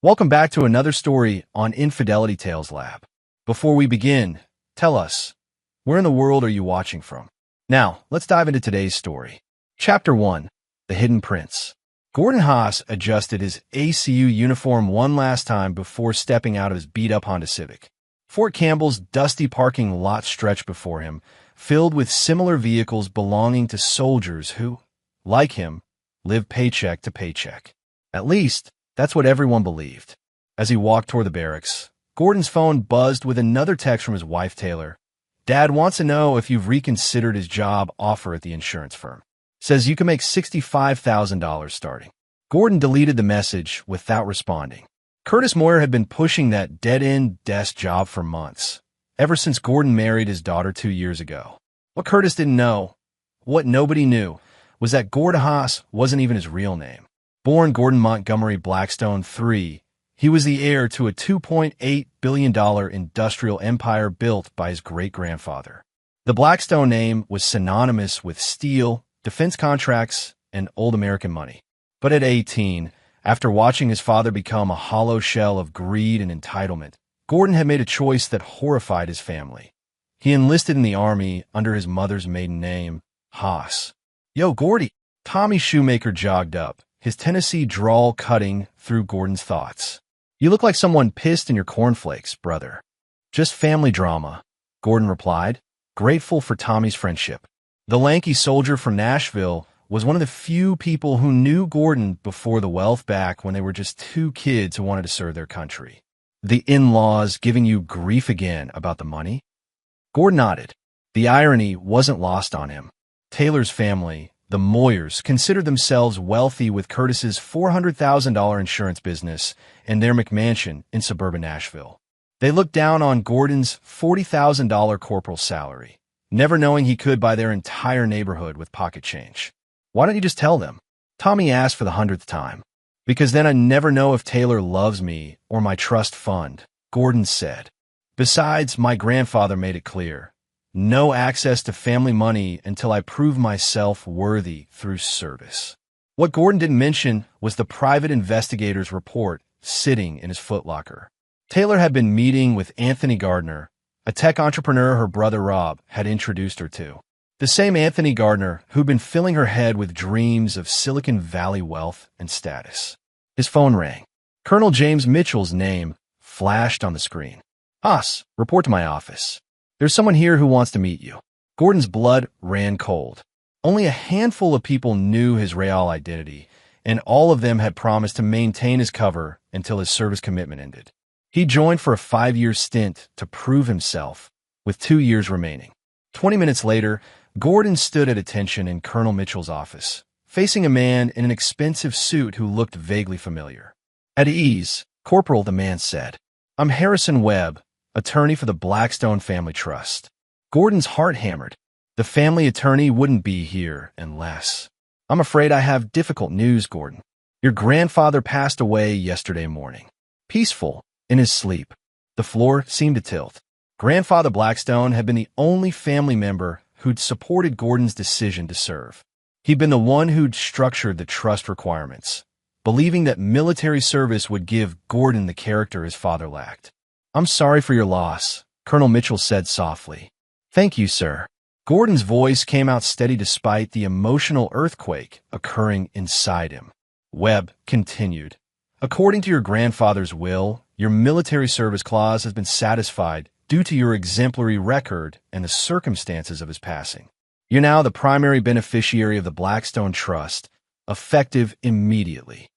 Welcome back to another story on Infidelity Tales Lab. Before we begin, tell us, where in the world are you watching from? Now, let's dive into today's story. Chapter 1. The Hidden Prince. Gordon Haas adjusted his ACU uniform one last time before stepping out of his beat-up Honda Civic. Fort Campbell's dusty parking lot stretched before him, filled with similar vehicles belonging to soldiers who, like him, live paycheck to paycheck. At least, that's what everyone believed. As he walked toward the barracks, Gordon's phone buzzed with another text from his wife, Taylor. Dad wants to know if you've reconsidered his job offer at the insurance firm. Says you can make $65,000 starting. Gordon deleted the message without responding. Curtis Moyer had been pushing that dead-end desk job for months, ever since Gordon married his daughter 2 years ago. What Curtis didn't know, what nobody knew, was that Gordon Haas wasn't even his real name. Born Gordon Montgomery Blackstone III, he was the heir to a $2.8 billion industrial empire built by his great-grandfather. The Blackstone name was synonymous with steel, defense contracts, and old American money. But at 18, after watching his father become a hollow shell of greed and entitlement, Gordon had made a choice that horrified his family. He enlisted in the Army under his mother's maiden name, Haas. Yo, Gordy! Tommy Shoemaker jogged up, his Tennessee drawl cutting through Gordon's thoughts. You look like someone pissed in your cornflakes, brother. Just family drama, Gordon replied, grateful for Tommy's friendship. The lanky soldier from Nashville was one of the few people who knew Gordon before the wealth back when they were just two kids who wanted to serve their country. The in-laws giving you grief again about the money? Gordon nodded. The irony wasn't lost on him. Taylor's family, the Moyers, considered themselves wealthy with Curtis's $400,000 insurance business and their McMansion in suburban Nashville. They looked down on Gordon's $40,000 corporal salary, never knowing he could buy their entire neighborhood with pocket change. Why don't you just tell them? Tommy asked for the 100th time. Because then I never know if Taylor loves me or my trust fund, Gordon said. Besides, my grandfather made it clear. No access to family money until I prove myself worthy through service. What Gordon didn't mention was the private investigator's report sitting in his footlocker. Taylor had been meeting with Anthony Gardner, a tech entrepreneur her brother Rob had introduced her to. The same Anthony Gardner who'd been filling her head with dreams of Silicon Valley wealth and status. His phone rang. Colonel James Mitchell's name flashed on the screen. Haas, report to my office. There's someone here who wants to meet you. Gordon's blood ran cold. Only a handful of people knew his real identity, and all of them had promised to maintain his cover until his service commitment ended. He joined for a 5-year stint to prove himself, with 2 years remaining. 20 minutes later, Gordon stood at attention in Colonel Mitchell's office, facing a man in an expensive suit who looked vaguely familiar. At ease, Corporal, the man said, I'm Harrison Webb, attorney for the Blackstone Family Trust. Gordon's heart hammered. The family attorney wouldn't be here unless... I'm afraid I have difficult news, Gordon. Your grandfather passed away yesterday morning. Peaceful, in his sleep. The floor seemed to tilt. Grandfather Blackstone had been the only family member who'd supported Gordon's decision to serve. He'd been the one who'd structured the trust requirements, believing that military service would give Gordon the character his father lacked. I'm sorry for your loss, Colonel Mitchell said softly. Thank you, sir. Gordon's voice came out steady despite the emotional earthquake occurring inside him. Webb continued. According to your grandfather's will, your military service clause has been satisfied due to your exemplary record and the circumstances of his passing. You're now the primary beneficiary of the Blackstone Trust, effective immediately.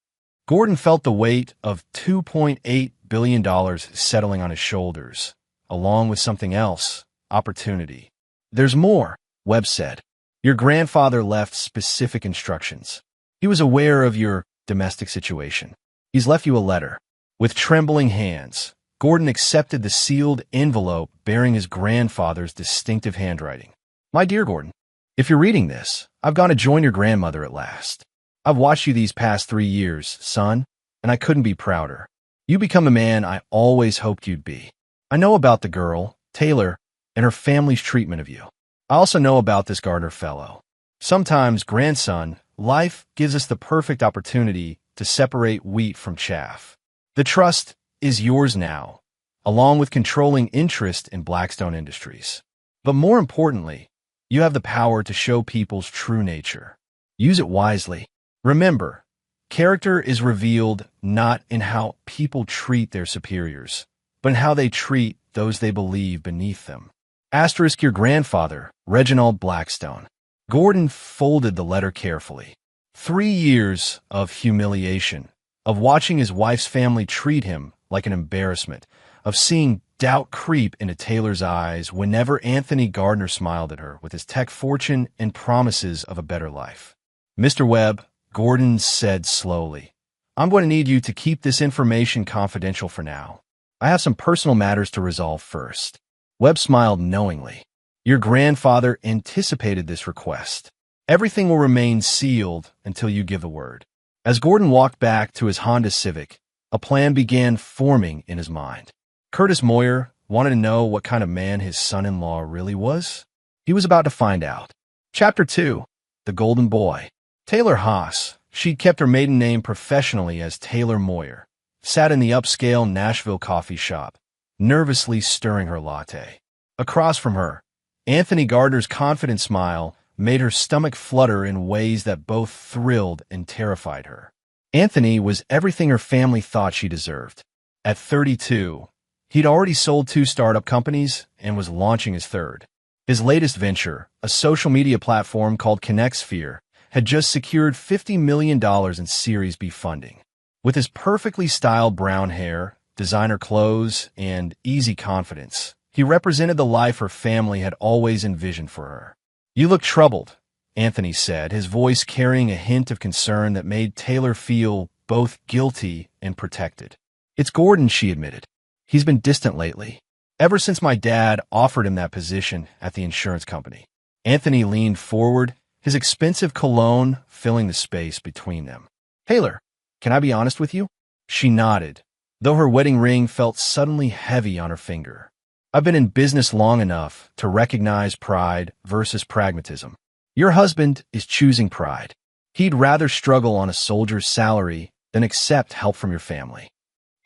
Gordon felt the weight of $2.8 billion settling on his shoulders, along with something else, opportunity. There's more, Webb said. Your grandfather left specific instructions. He was aware of your domestic situation. He's left you a letter. With trembling hands, Gordon accepted the sealed envelope bearing his grandfather's distinctive handwriting. My dear Gordon, if you're reading this, I've gone to join your grandmother at last. I've watched you these past 3 years, son, and I couldn't be prouder. You become the man I always hoped you'd be. I know about the girl, Taylor, and her family's treatment of you. I also know about this Gardner fellow. Sometimes, grandson, life gives us the perfect opportunity to separate wheat from chaff. The trust is yours now, along with controlling interest in Blackstone Industries. But more importantly, you have the power to show people's true nature. Use it wisely. Remember, character is revealed not in how people treat their superiors, but in how they treat those they believe beneath them. Asterisk your grandfather, Reginald Blackstone. Gordon folded the letter carefully. 3 years of humiliation, of watching his wife's family treat him like an embarrassment, of seeing doubt creep into Taylor's eyes whenever Anthony Gardner smiled at her with his tech fortune and promises of a better life. Mr. Webb, Gordon said slowly, I'm going to need you to keep this information confidential for now. I have some personal matters to resolve first. Webb smiled knowingly. Your grandfather anticipated this request. Everything will remain sealed until you give the word. As Gordon walked back to his Honda Civic, a plan began forming in his mind. Curtis Moyer wanted to know what kind of man his son-in-law really was. He was about to find out. Chapter 2. The Golden Boy. Taylor Haas, she'd kept her maiden name professionally as Taylor Moyer, sat in the upscale Nashville coffee shop, nervously stirring her latte. Across from her, Anthony Gardner's confident smile made her stomach flutter in ways that both thrilled and terrified her. Anthony was everything her family thought she deserved. At 32, he'd already sold 2 startup companies and was launching his third. His latest venture, a social media platform called ConnectSphere, had just secured $50 million in Series B funding. With his perfectly styled brown hair, designer clothes, and easy confidence, he represented the life her family had always envisioned for her. You look troubled, Anthony said, his voice carrying a hint of concern that made Taylor feel both guilty and protected. It's Gordon, she admitted. He's been distant lately, ever since my dad offered him that position at the insurance company. Anthony leaned forward, his expensive cologne filling the space between them. Taylor, can I be honest with you? She nodded, though her wedding ring felt suddenly heavy on her finger. I've been in business long enough to recognize pride versus pragmatism. Your husband is choosing pride. He'd rather struggle on a soldier's salary than accept help from your family.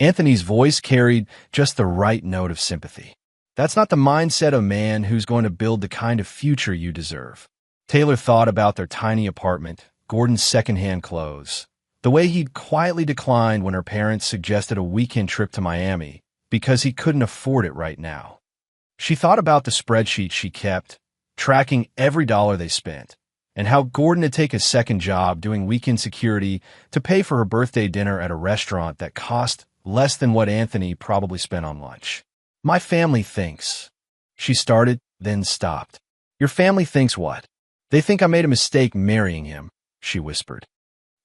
Anthony's voice carried just the right note of sympathy. That's not the mindset of a man who's going to build the kind of future you deserve. Taylor thought about their tiny apartment, Gordon's secondhand clothes, the way he'd quietly declined when her parents suggested a weekend trip to Miami because he couldn't afford it right now. She thought about the spreadsheet she kept, tracking every dollar they spent, and how Gordon had taken a second job doing weekend security to pay for her birthday dinner at a restaurant that cost less than what Anthony probably spent on lunch. My family thinks. She started, then stopped. Your family thinks what? They think I made a mistake marrying him, she whispered.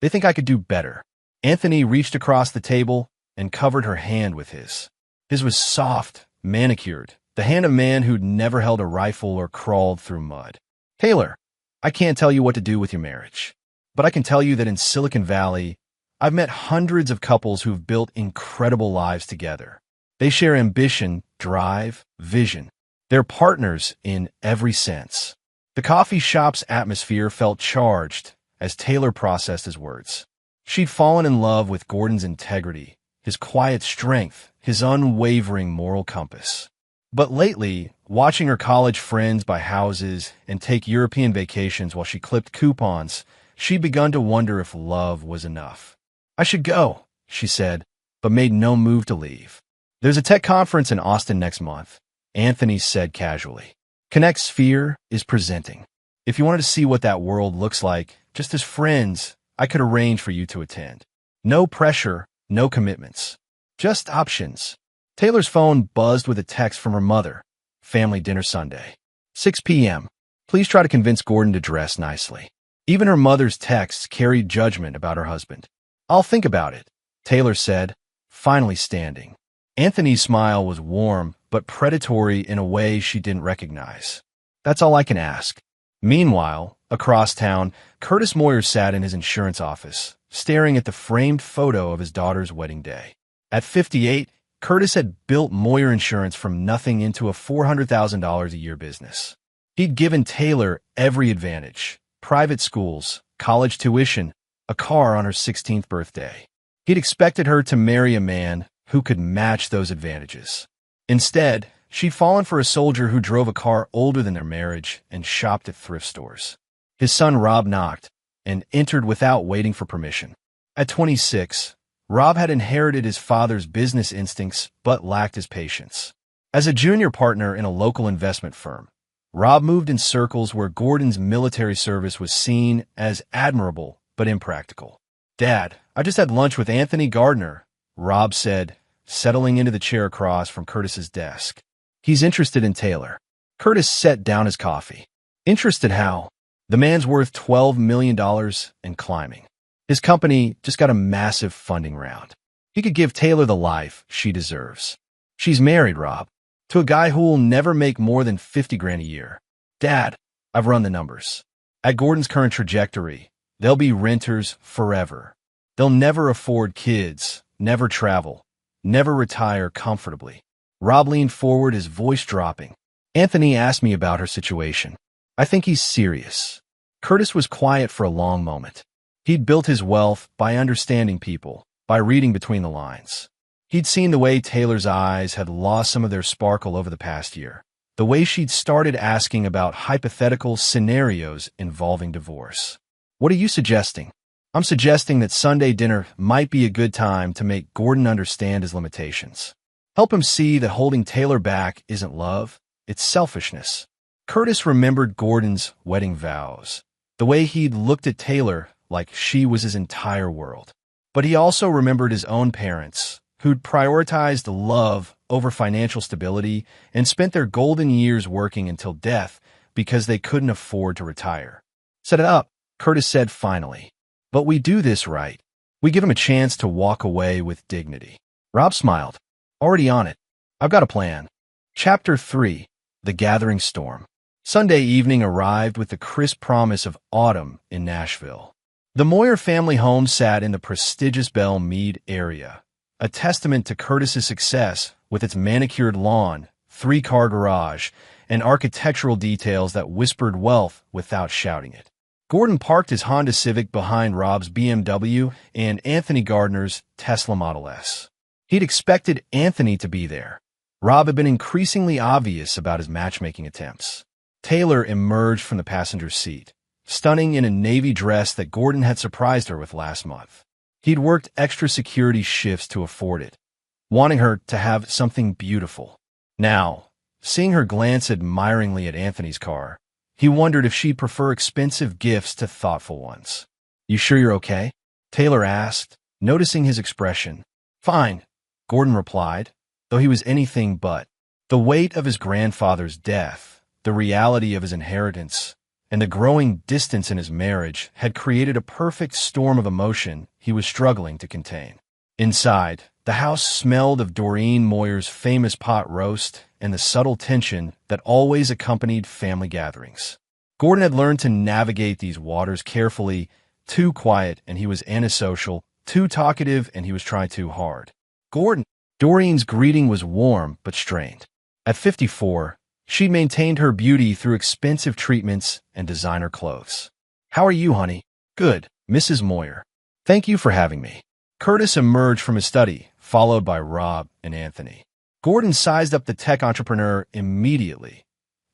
They think I could do better. Anthony reached across the table and covered her hand with his. His was soft, manicured, the hand of a man who'd never held a rifle or crawled through mud. Taylor, I can't tell you what to do with your marriage, but I can tell you that in Silicon Valley, I've met hundreds of couples who've built incredible lives together. They share ambition, drive, vision. They're partners in every sense. The coffee shop's atmosphere felt charged as Taylor processed his words. She'd fallen in love with Gordon's integrity, his quiet strength, his unwavering moral compass. But lately, watching her college friends buy houses and take European vacations while she clipped coupons, she'd begun to wonder if love was enough. I should go, she said, but made no move to leave. There's a tech conference in Austin next month, Anthony said casually. ConnectSphere is presenting. If you wanted to see what that world looks like, just as friends, I could arrange for you to attend. No pressure, no commitments. Just options. Taylor's phone buzzed with a text from her mother. Family dinner Sunday. 6 p.m. Please try to convince Gordon to dress nicely. Even her mother's texts carried judgment about her husband. I'll think about it, Taylor said, finally standing. Anthony's smile was warm but predatory in a way she didn't recognize. That's all I can ask. Meanwhile, across town, Curtis Moyer sat in his insurance office, staring at the framed photo of his daughter's wedding day. At 58, Curtis had built Moyer Insurance from nothing into a $400,000 a year business. He'd given Taylor every advantage: private schools, college tuition, a car on her 16th birthday. He'd expected her to marry a man who could match those advantages. Instead, she'd fallen for a soldier who drove a car older than their marriage and shopped at thrift stores. His son Rob knocked and entered without waiting for permission. At 26, Rob had inherited his father's business instincts but lacked his patience. As a junior partner in a local investment firm, Rob moved in circles where Gordon's military service was seen as admirable but impractical. "Dad, I just had lunch with Anthony Gardner," Rob said, settling into the chair across from Curtis's desk. "He's interested in Taylor." Curtis set down his coffee. "Interested how?" "The man's worth $12 million and climbing. His company just got a massive funding round. He could give Taylor the life she deserves." "She's married, Rob, to a guy who will never make more than 50 grand a year." "Dad, I've run the numbers. At Gordon's current trajectory, they'll be renters forever. They'll never afford kids, never travel, never retire comfortably." Rob leaned forward, his voice dropping. "Anthony asked me about her situation. I think he's serious." Curtis was quiet for a long moment. He'd built his wealth by understanding people, by reading between the lines. He'd seen the way Taylor's eyes had lost some of their sparkle over the past year, the way she'd started asking about hypothetical scenarios involving divorce. "What are you suggesting?" "I'm suggesting that Sunday dinner might be a good time to make Gordon understand his limitations. Help him see that holding Taylor back isn't love, it's selfishness." Curtis remembered Gordon's wedding vows, the way he'd looked at Taylor like she was his entire world. But he also remembered his own parents, who'd prioritized love over financial stability and spent their golden years working until death because they couldn't afford to retire. "Set it up," Curtis said finally. "But we do this right. We give him a chance to walk away with dignity." Rob smiled. "Already on it. I've got a plan." Chapter 3. The Gathering Storm. Sunday evening arrived with the crisp promise of autumn in Nashville. The Moyer family home sat in the prestigious Belle Meade area, a testament to Curtis's success with its manicured lawn, 3-car garage, and architectural details that whispered wealth without shouting it. Gordon parked his Honda Civic behind Rob's BMW and Anthony Gardner's Tesla Model S. He'd expected Anthony to be there. Rob had been increasingly obvious about his matchmaking attempts. Taylor emerged from the passenger seat, stunning in a navy dress that Gordon had surprised her with last month. He'd worked extra security shifts to afford it, wanting her to have something beautiful. Now, seeing her glance admiringly at Anthony's car, he wondered if she'd prefer expensive gifts to thoughtful ones. "You sure you're okay?" Taylor asked, noticing his expression. "Fine," Gordon replied, though he was anything but. The weight of his grandfather's death, the reality of his inheritance, and the growing distance in his marriage had created a perfect storm of emotion he was struggling to contain. Inside, the house smelled of Doreen Moyer's famous pot roast and the subtle tension that always accompanied family gatherings. Gordon had learned to navigate these waters carefully. Too quiet and he was antisocial, too talkative and he was trying too hard. Doreen's greeting was warm but strained. At 54, she maintained her beauty through expensive treatments and designer clothes. "How are you, honey?" "Good, Mrs. Moyer. Thank you for having me." Curtis emerged from his study, followed by Rob and Anthony. Gordon sized up the tech entrepreneur immediately.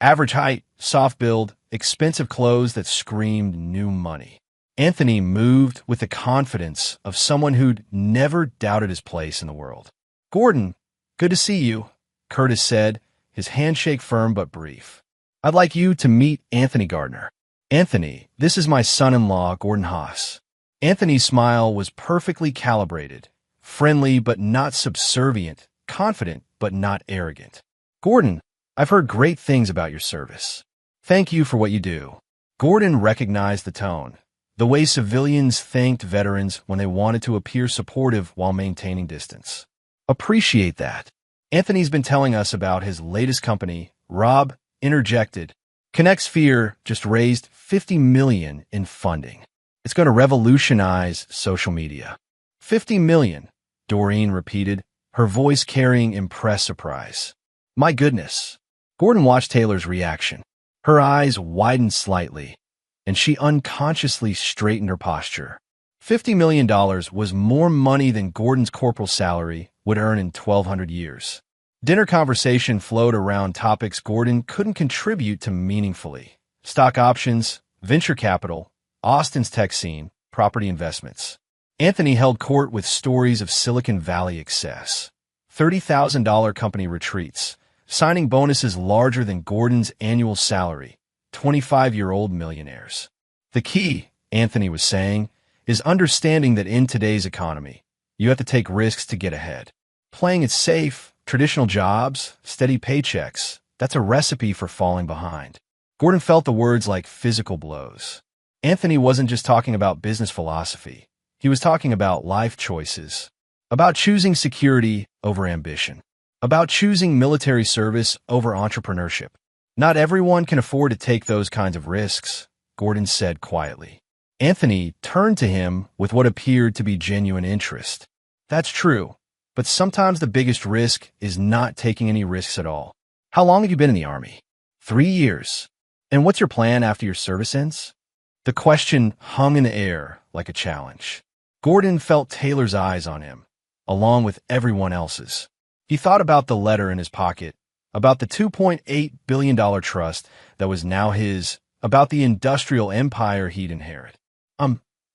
Average height, soft build, expensive clothes that screamed new money. Anthony moved with the confidence of someone who'd never doubted his place in the world. "Gordon, good to see you," Curtis said, his handshake firm but brief. "I'd like you to meet Anthony Gardner." "Anthony, this is my son-in-law, Gordon Haas." Anthony's smile was perfectly calibrated, friendly but not subservient, confident but not arrogant. "Gordon, I've heard great things about your service. Thank you for what you do." Gordon recognized the tone, the way civilians thanked veterans when they wanted to appear supportive while maintaining distance. "Appreciate that." Anthony's been telling us about his latest company. Rob interjected. Connect Sphere just raised $50 million in funding. It's going to revolutionize social media. $50 million, Doreen repeated, her voice carrying impressed surprise. "My goodness." Gordon watched Taylor's reaction. Her eyes widened slightly, and she unconsciously straightened her posture. $50 million was more money than Gordon's corporal salary would earn in 1,200 years. Dinner conversation flowed around topics Gordon couldn't contribute to meaningfully: stock options, venture capital, Austin's tech scene, property investments. Anthony held court with stories of Silicon Valley excess, $30,000 company retreats, signing bonuses larger than Gordon's annual salary, 25-year-old millionaires. The key, Anthony was saying, is understanding that in today's economy, you have to take risks to get ahead. Playing it safe, traditional jobs, steady paychecks, that's a recipe for falling behind. Gordon felt the words like physical blows. Anthony wasn't just talking about business philosophy. He was talking about life choices, about choosing security over ambition, about choosing military service over entrepreneurship. Not everyone can afford to take those kinds of risks, Gordon said quietly. Anthony turned to him with what appeared to be genuine interest. That's true, but sometimes the biggest risk is not taking any risks at all. How long have you been in the Army? 3 years. And what's your plan after your service ends? The question hung in the air like a challenge. Gordon felt Taylor's eyes on him, along with everyone else's. He thought about the letter in his pocket, about the $2.8 billion trust that was now his, about the industrial empire he'd inherit.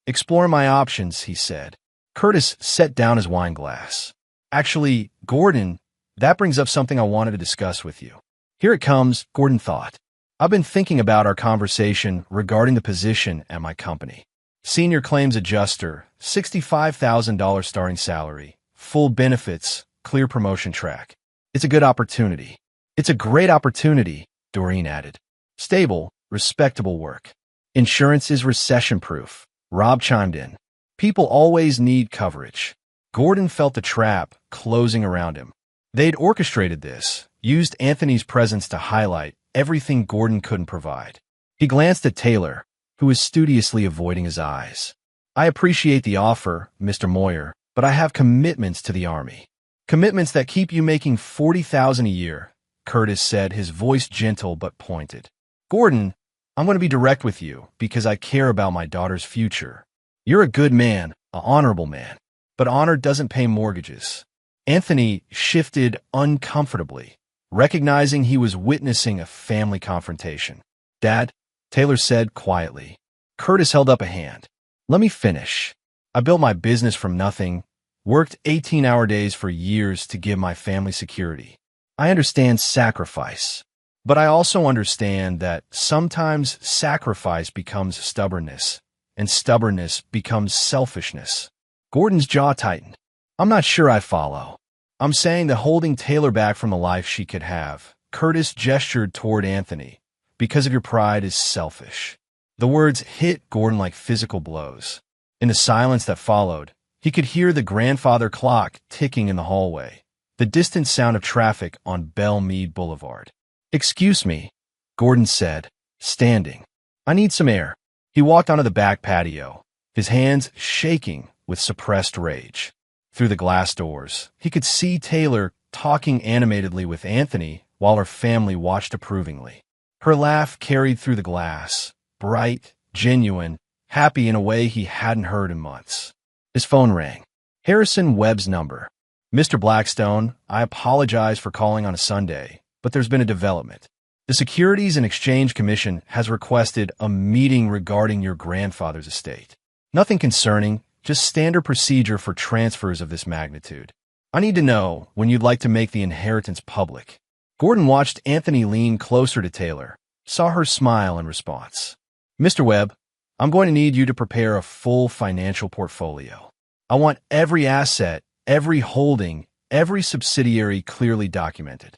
Exploring my options, he said. Curtis set down his wine glass. Actually, Gordon, that brings up something I wanted to discuss with you. Here it comes, Gordon thought. I've been thinking about our conversation regarding the position at my company. Senior claims adjuster, $65,000 starting salary, full benefits, clear promotion track. It's a good opportunity. It's a great opportunity, Doreen added. Stable, respectable work. Insurance is recession-proof. Rob chimed in. People always need coverage. Gordon felt the trap closing around him. They'd orchestrated this, used Anthony's presence to highlight everything Gordon couldn't provide. He glanced at Taylor, who was studiously avoiding his eyes. I appreciate the offer, Mr. Moyer, but I have commitments to the Army. Commitments that keep you making $40,000 a year, Curtis said, his voice gentle but pointed. Gordon, I'm going to be direct with you because I care about my daughter's future. You're a good man, an honorable man, but honor doesn't pay mortgages. Anthony shifted uncomfortably, recognizing he was witnessing a family confrontation. Dad, Taylor said quietly. Curtis held up a hand. Let me finish. I built my business from nothing, worked 18-hour days for years to give my family security. I understand sacrifice, but I also understand that sometimes sacrifice becomes stubbornness, and stubbornness becomes selfishness. Gordon's jaw tightened. I'm not sure I follow. I'm saying that holding Taylor back from the life she could have, Curtis gestured toward Anthony, because of your pride is selfish. The words hit Gordon like physical blows. In the silence that followed, he could hear the grandfather clock ticking in the hallway, the distant sound of traffic on Belle Meade Boulevard. Excuse me, Gordon said, standing. I need some air. He walked onto the back patio, his hands shaking with suppressed rage. Through the glass doors, he could see Taylor talking animatedly with Anthony while her family watched approvingly. Her laugh carried through the glass, bright, genuine, happy in a way he hadn't heard in months. His phone rang. Harrison Webb's number. Mr. Blackstone, I apologize for calling on a Sunday, but there's been a development. The Securities and Exchange Commission has requested a meeting regarding your grandfather's estate. Nothing concerning, just standard procedure for transfers of this magnitude. I need to know when you'd like to make the inheritance public. Gordon watched Anthony lean closer to Taylor, saw her smile in response. Mr. Webb, I'm going to need you to prepare a full financial portfolio. I want every asset, every holding, every subsidiary clearly documented.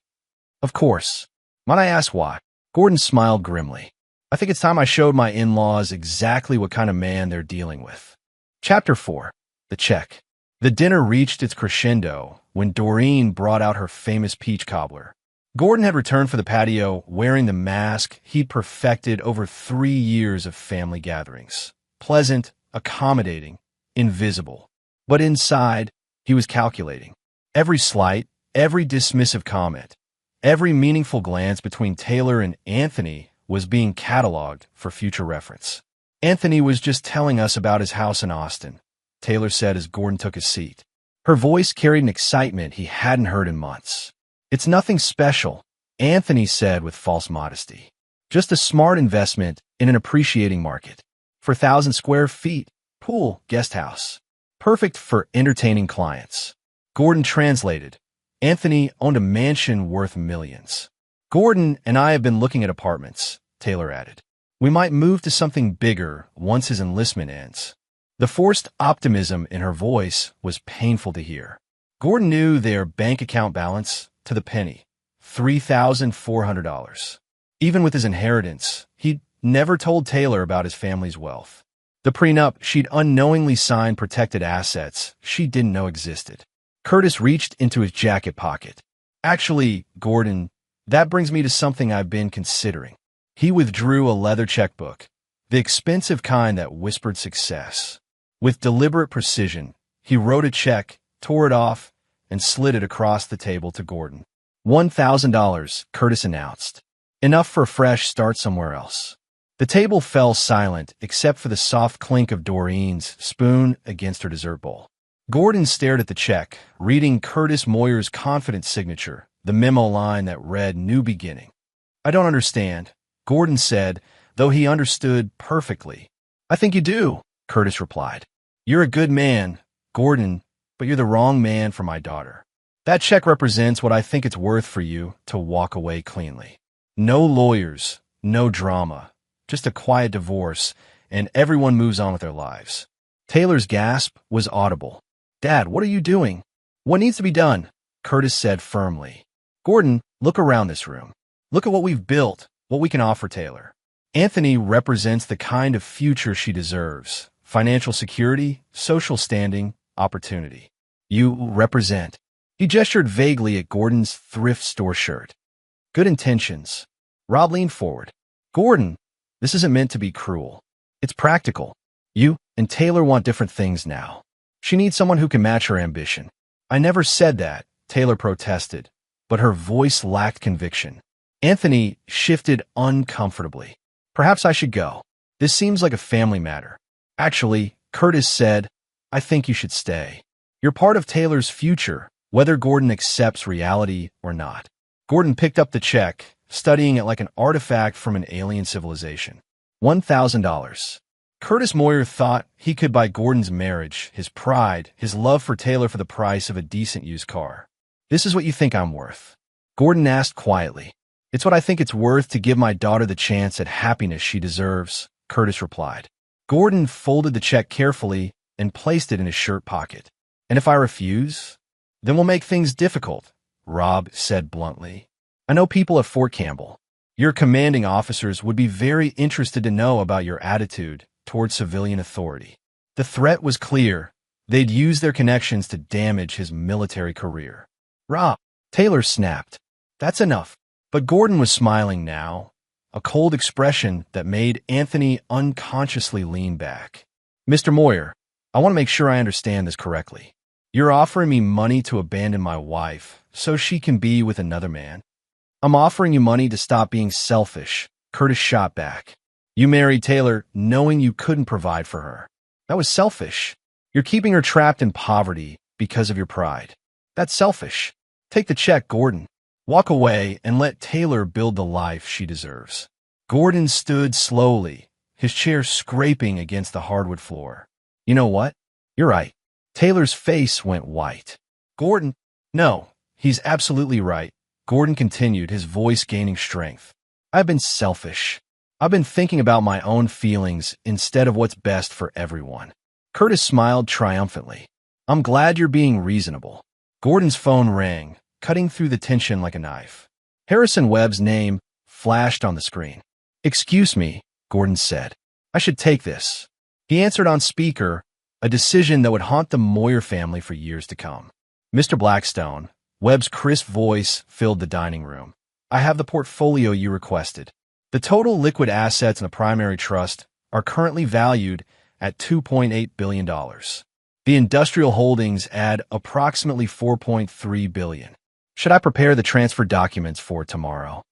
Of course. Might I ask why? Gordon smiled grimly. I think it's time I showed my in-laws exactly what kind of man they're dealing with. Chapter 4. The Check. The dinner reached its crescendo when Doreen brought out her famous peach cobbler. Gordon had returned for the patio wearing the mask he'd perfected over 3 years of family gatherings. Pleasant, accommodating, invisible. But inside, he was calculating. Every slight, every dismissive comment, every meaningful glance between Taylor and Anthony was being cataloged for future reference. Anthony was just telling us about his house in Austin, Taylor said as Gordon took his seat. Her voice carried an excitement he hadn't heard in months. It's nothing special, Anthony said with false modesty. Just a smart investment in an appreciating market. 4,000 square feet, pool, guest house. Perfect for entertaining clients. Gordon translated. Anthony owned a mansion worth millions. Gordon and I have been looking at apartments, Taylor added. We might move to something bigger once his enlistment ends. The forced optimism in her voice was painful to hear. Gordon knew their bank account balance to the penny, $3,400. Even with his inheritance, he'd never told Taylor about his family's wealth. The prenup she'd unknowingly signed protected assets she didn't know existed. Curtis reached into his jacket pocket. Actually, Gordon, that brings me to something I've been considering. He withdrew a leather checkbook, the expensive kind that whispered success. With deliberate precision, he wrote a check, tore it off, and slid it across the table to Gordon. $1,000, Curtis announced. Enough for a fresh start somewhere else. The table fell silent except for the soft clink of Doreen's spoon against her dessert bowl. Gordon stared at the check, reading Curtis Moyer's confident signature, the memo line that read New Beginning. I don't understand, Gordon said, though he understood perfectly. I think you do, Curtis replied. You're a good man, Gordon, but you're the wrong man for my daughter. That check represents what I think it's worth for you to walk away cleanly. No lawyers, no drama, just a quiet divorce, and everyone moves on with their lives. Taylor's gasp was audible. Dad, what are you doing? What needs to be done? Curtis said firmly. Gordon, look around this room. Look at what we've built, what we can offer Taylor. Anthony represents the kind of future she deserves. Financial security, social standing, opportunity. You represent. He gestured vaguely at Gordon's thrift store shirt. Good intentions. Rob leaned forward. Gordon, this isn't meant to be cruel. It's practical. You and Taylor want different things now. She needs someone who can match her ambition. I never said that, Taylor protested, but her voice lacked conviction. Anthony shifted uncomfortably. Perhaps I should go. This seems like a family matter. Actually, Curtis said, I think you should stay. You're part of Taylor's future, whether Gordon accepts reality or not. Gordon picked up the check, studying it like an artifact from an alien civilization. $1,000. Curtis Moyer thought he could buy Gordon's marriage, his pride, his love for Taylor for the price of a decent used car. This is what you think I'm worth? Gordon asked quietly. It's what I think it's worth to give my daughter the chance at happiness she deserves, Curtis replied. Gordon folded the check carefully and placed it in his shirt pocket. And if I refuse? Then we'll make things difficult, Rob said bluntly. I know people at Fort Campbell. Your commanding officers would be very interested to know about your attitude toward civilian authority. The threat was clear. They'd use their connections to damage his military career. Rob, Taylor snapped. That's enough. But Gordon was smiling now, a cold expression that made Anthony unconsciously lean back. Mr. Moyer, I want to make sure I understand this correctly. You're offering me money to abandon my wife so she can be with another man? I'm offering you money to stop being selfish, Curtis shot back. You married Taylor knowing you couldn't provide for her. That was selfish. You're keeping her trapped in poverty because of your pride. That's selfish. Take the check, Gordon. Walk away and let Taylor build the life she deserves. Gordon stood slowly, his chair scraping against the hardwood floor. You know what? You're right. Taylor's face went white. Gordon, no, he's absolutely right. Gordon continued, his voice gaining strength. I've been selfish. I've been thinking about my own feelings instead of what's best for everyone. Curtis smiled triumphantly. I'm glad you're being reasonable. Gordon's phone rang, cutting through the tension like a knife. Harrison Webb's name flashed on the screen. Excuse me, Gordon said. I should take this. He answered on speaker, a decision that would haunt the Moyer family for years to come. Mr. Blackstone, Webb's crisp voice filled the dining room. I have the portfolio you requested. The total liquid assets in the primary trust are currently valued at $2.8 billion. The industrial holdings add approximately $4.3 billion. Should I prepare the transfer documents for tomorrow?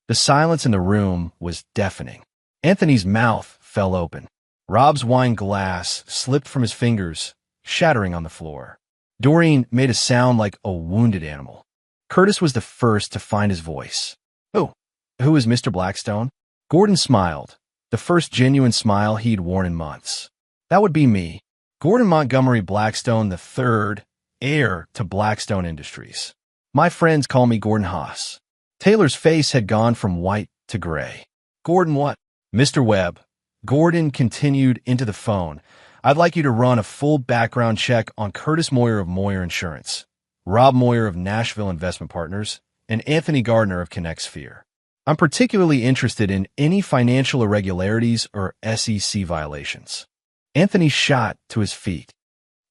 The silence in the room was deafening. Anthony's mouth fell open. Rob's wine glass slipped from his fingers, shattering on the floor. Doreen made a sound like a wounded animal. Curtis was the first to find his voice. Who is Mr. Blackstone? Gordon smiled, the first genuine smile he'd worn in months. That would be me, Gordon Montgomery Blackstone III, heir to Blackstone Industries. My friends call me Gordon Haas. Taylor's face had gone from white to gray. Gordon what? Mr. Webb. Gordon continued into the phone. I'd like you to run a full background check on Curtis Moyer of Moyer Insurance, Rob Moyer of Nashville Investment Partners, and Anthony Gardner of Connect Sphere. I'm particularly interested in any financial irregularities or SEC violations. Anthony shot to his feet.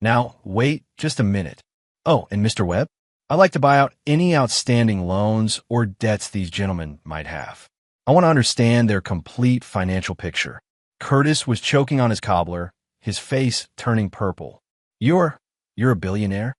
Now, wait just a minute. Oh, and Mr. Webb? I'd like to buy out any outstanding loans or debts these gentlemen might have. I want to understand their complete financial picture. Curtis was choking on his cobbler, his face turning purple. You're a billionaire?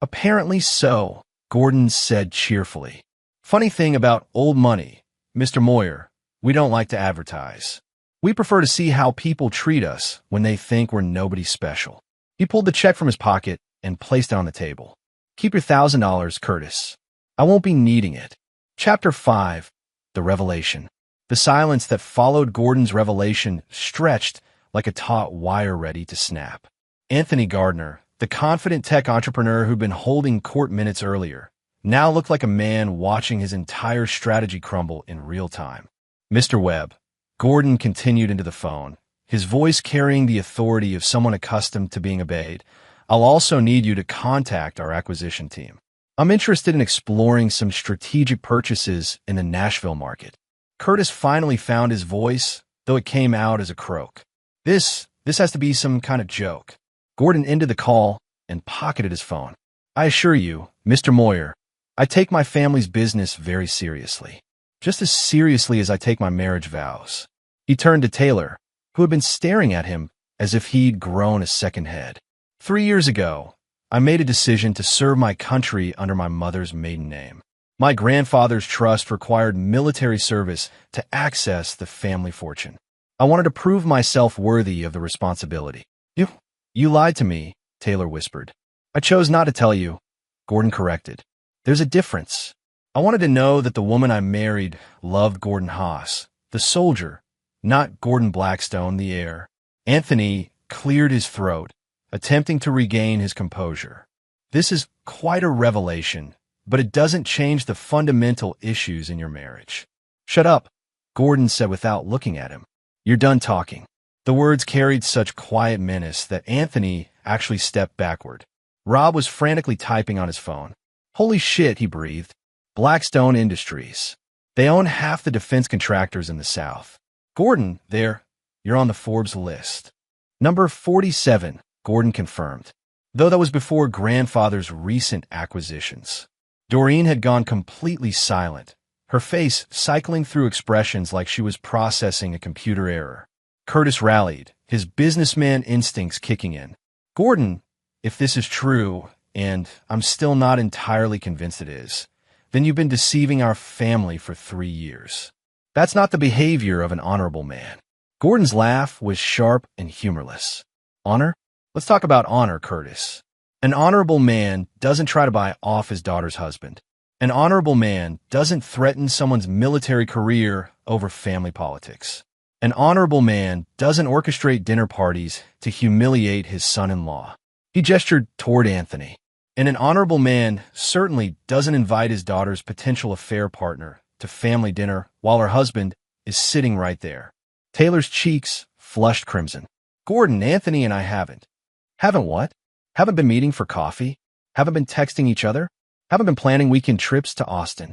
Apparently so, Gordon said cheerfully. Funny thing about old money, Mr. Moyer, we don't like to advertise. We prefer to see how people treat us when they think we're nobody special. He pulled the check from his pocket and placed it on the table. Keep your $1,000, Curtis. I won't be needing it. Chapter 5. The Revelation. The silence that followed Gordon's revelation stretched like a taut wire ready to snap. Anthony Gardner, the confident tech entrepreneur who'd been holding court minutes earlier, now looked like a man watching his entire strategy crumble in real time. Mr. Webb, Gordon continued into the phone, his voice carrying the authority of someone accustomed to being obeyed. I'll also need you to contact our acquisition team. I'm interested in exploring some strategic purchases in the Nashville market. Curtis finally found his voice, though it came out as a croak. This has to be some kind of joke. Gordon ended the call and pocketed his phone. I assure you, Mr. Moyer, I take my family's business very seriously, just as seriously as I take my marriage vows. He turned to Taylor, who had been staring at him as if he'd grown a second head. 3 years ago, I made a decision to serve my country under my mother's maiden name. My grandfather's trust required military service to access the family fortune. I wanted to prove myself worthy of the responsibility. You lied to me, Taylor whispered. I chose not to tell you, Gordon corrected. There's a difference. I wanted to know that the woman I married loved Gordon Haas, the soldier, not Gordon Blackstone, the heir. Anthony cleared his throat, attempting to regain his composure. This is quite a revelation, but it doesn't change the fundamental issues in your marriage. Shut up, Gordon said without looking at him. You're done talking. The words carried such quiet menace that Anthony actually stepped backward. Rob was frantically typing on his phone. Holy shit, he breathed. Blackstone Industries. They own half the defense contractors in the South. Gordon, you're on the Forbes list. Number 47, Gordon confirmed, though that was before grandfather's recent acquisitions. Doreen had gone completely silent, her face cycling through expressions like she was processing a computer error. Curtis rallied, his businessman instincts kicking in. Gordon, if this is true, and I'm still not entirely convinced it is, then you've been deceiving our family for 3 years. That's not the behavior of an honorable man. Gordon's laugh was sharp and humorless. Honor? Let's talk about honor, Curtis. An honorable man doesn't try to buy off his daughter's husband. An honorable man doesn't threaten someone's military career over family politics. An honorable man doesn't orchestrate dinner parties to humiliate his son-in-law. He gestured toward Anthony. And an honorable man certainly doesn't invite his daughter's potential affair partner to family dinner while her husband is sitting right there. Taylor's cheeks flushed crimson. Gordon, Anthony and I haven't. Haven't what? Haven't been meeting for coffee? Haven't been texting each other? Haven't been planning weekend trips to Austin?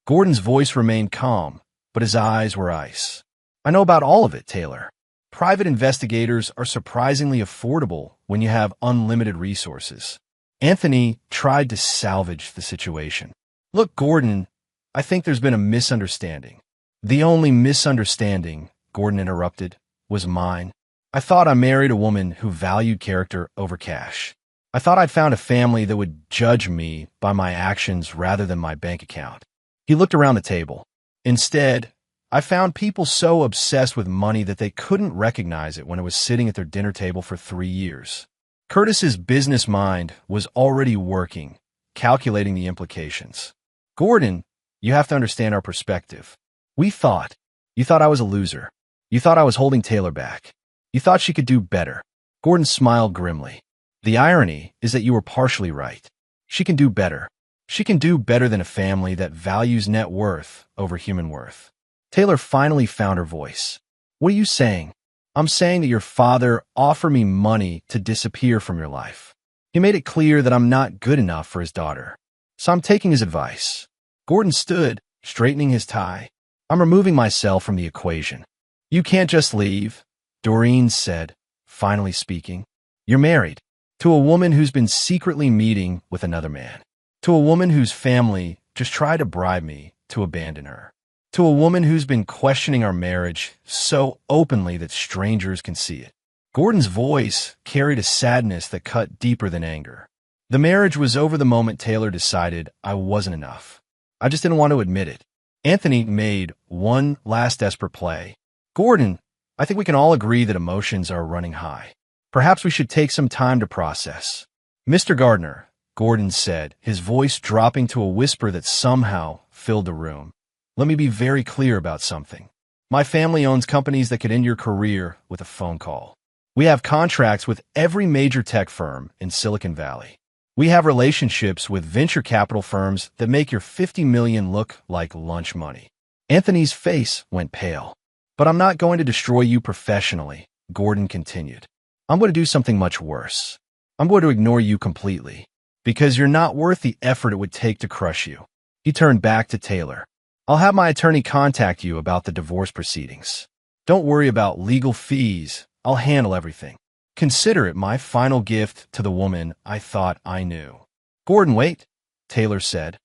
Gordon's voice remained calm, but his eyes were ice. I know about all of it, Taylor. Private investigators are surprisingly affordable when you have unlimited resources. Anthony tried to salvage the situation. Look, Gordon, I think there's been a misunderstanding. The only misunderstanding, Gordon interrupted, was mine. I thought I married a woman who valued character over cash. I thought I'd found a family that would judge me by my actions rather than my bank account. He looked around the table. Instead, I found people so obsessed with money that they couldn't recognize it when it was sitting at their dinner table for 3 years. Curtis's business mind was already working, calculating the implications. Gordon, you have to understand our perspective. You thought I was a loser. You thought I was holding Taylor back. You thought she could do better. Gordon smiled grimly. The irony is that you were partially right. She can do better. She can do better than a family that values net worth over human worth. Taylor finally found her voice. What are you saying? I'm saying that your father offered me money to disappear from your life. He made it clear that I'm not good enough for his daughter. So I'm taking his advice. Gordon stood, straightening his tie. I'm removing myself from the equation. You can't just leave, Doreen said, finally speaking. You're married to a woman who's been secretly meeting with another man. To a woman whose family just tried to bribe me to abandon her. To a woman who's been questioning our marriage so openly that strangers can see it. Gordon's voice carried a sadness that cut deeper than anger. The marriage was over the moment Taylor decided I wasn't enough. I just didn't want to admit it. Anthony made one last desperate play. Gordon, I think we can all agree that emotions are running high. Perhaps we should take some time to process. Mr. Gardner, Gordon said, his voice dropping to a whisper that somehow filled the room. Let me be very clear about something. My family owns companies that could end your career with a phone call. We have contracts with every major tech firm in Silicon Valley. We have relationships with venture capital firms that make your $50 million look like lunch money. Anthony's face went pale. But I'm not going to destroy you professionally, Gordon continued. I'm going to do something much worse. I'm going to ignore you completely, because you're not worth the effort it would take to crush you. He turned back to Taylor. I'll have my attorney contact you about the divorce proceedings. Don't worry about legal fees. I'll handle everything. Consider it my final gift to the woman I thought I knew. Gordon, wait, Taylor said,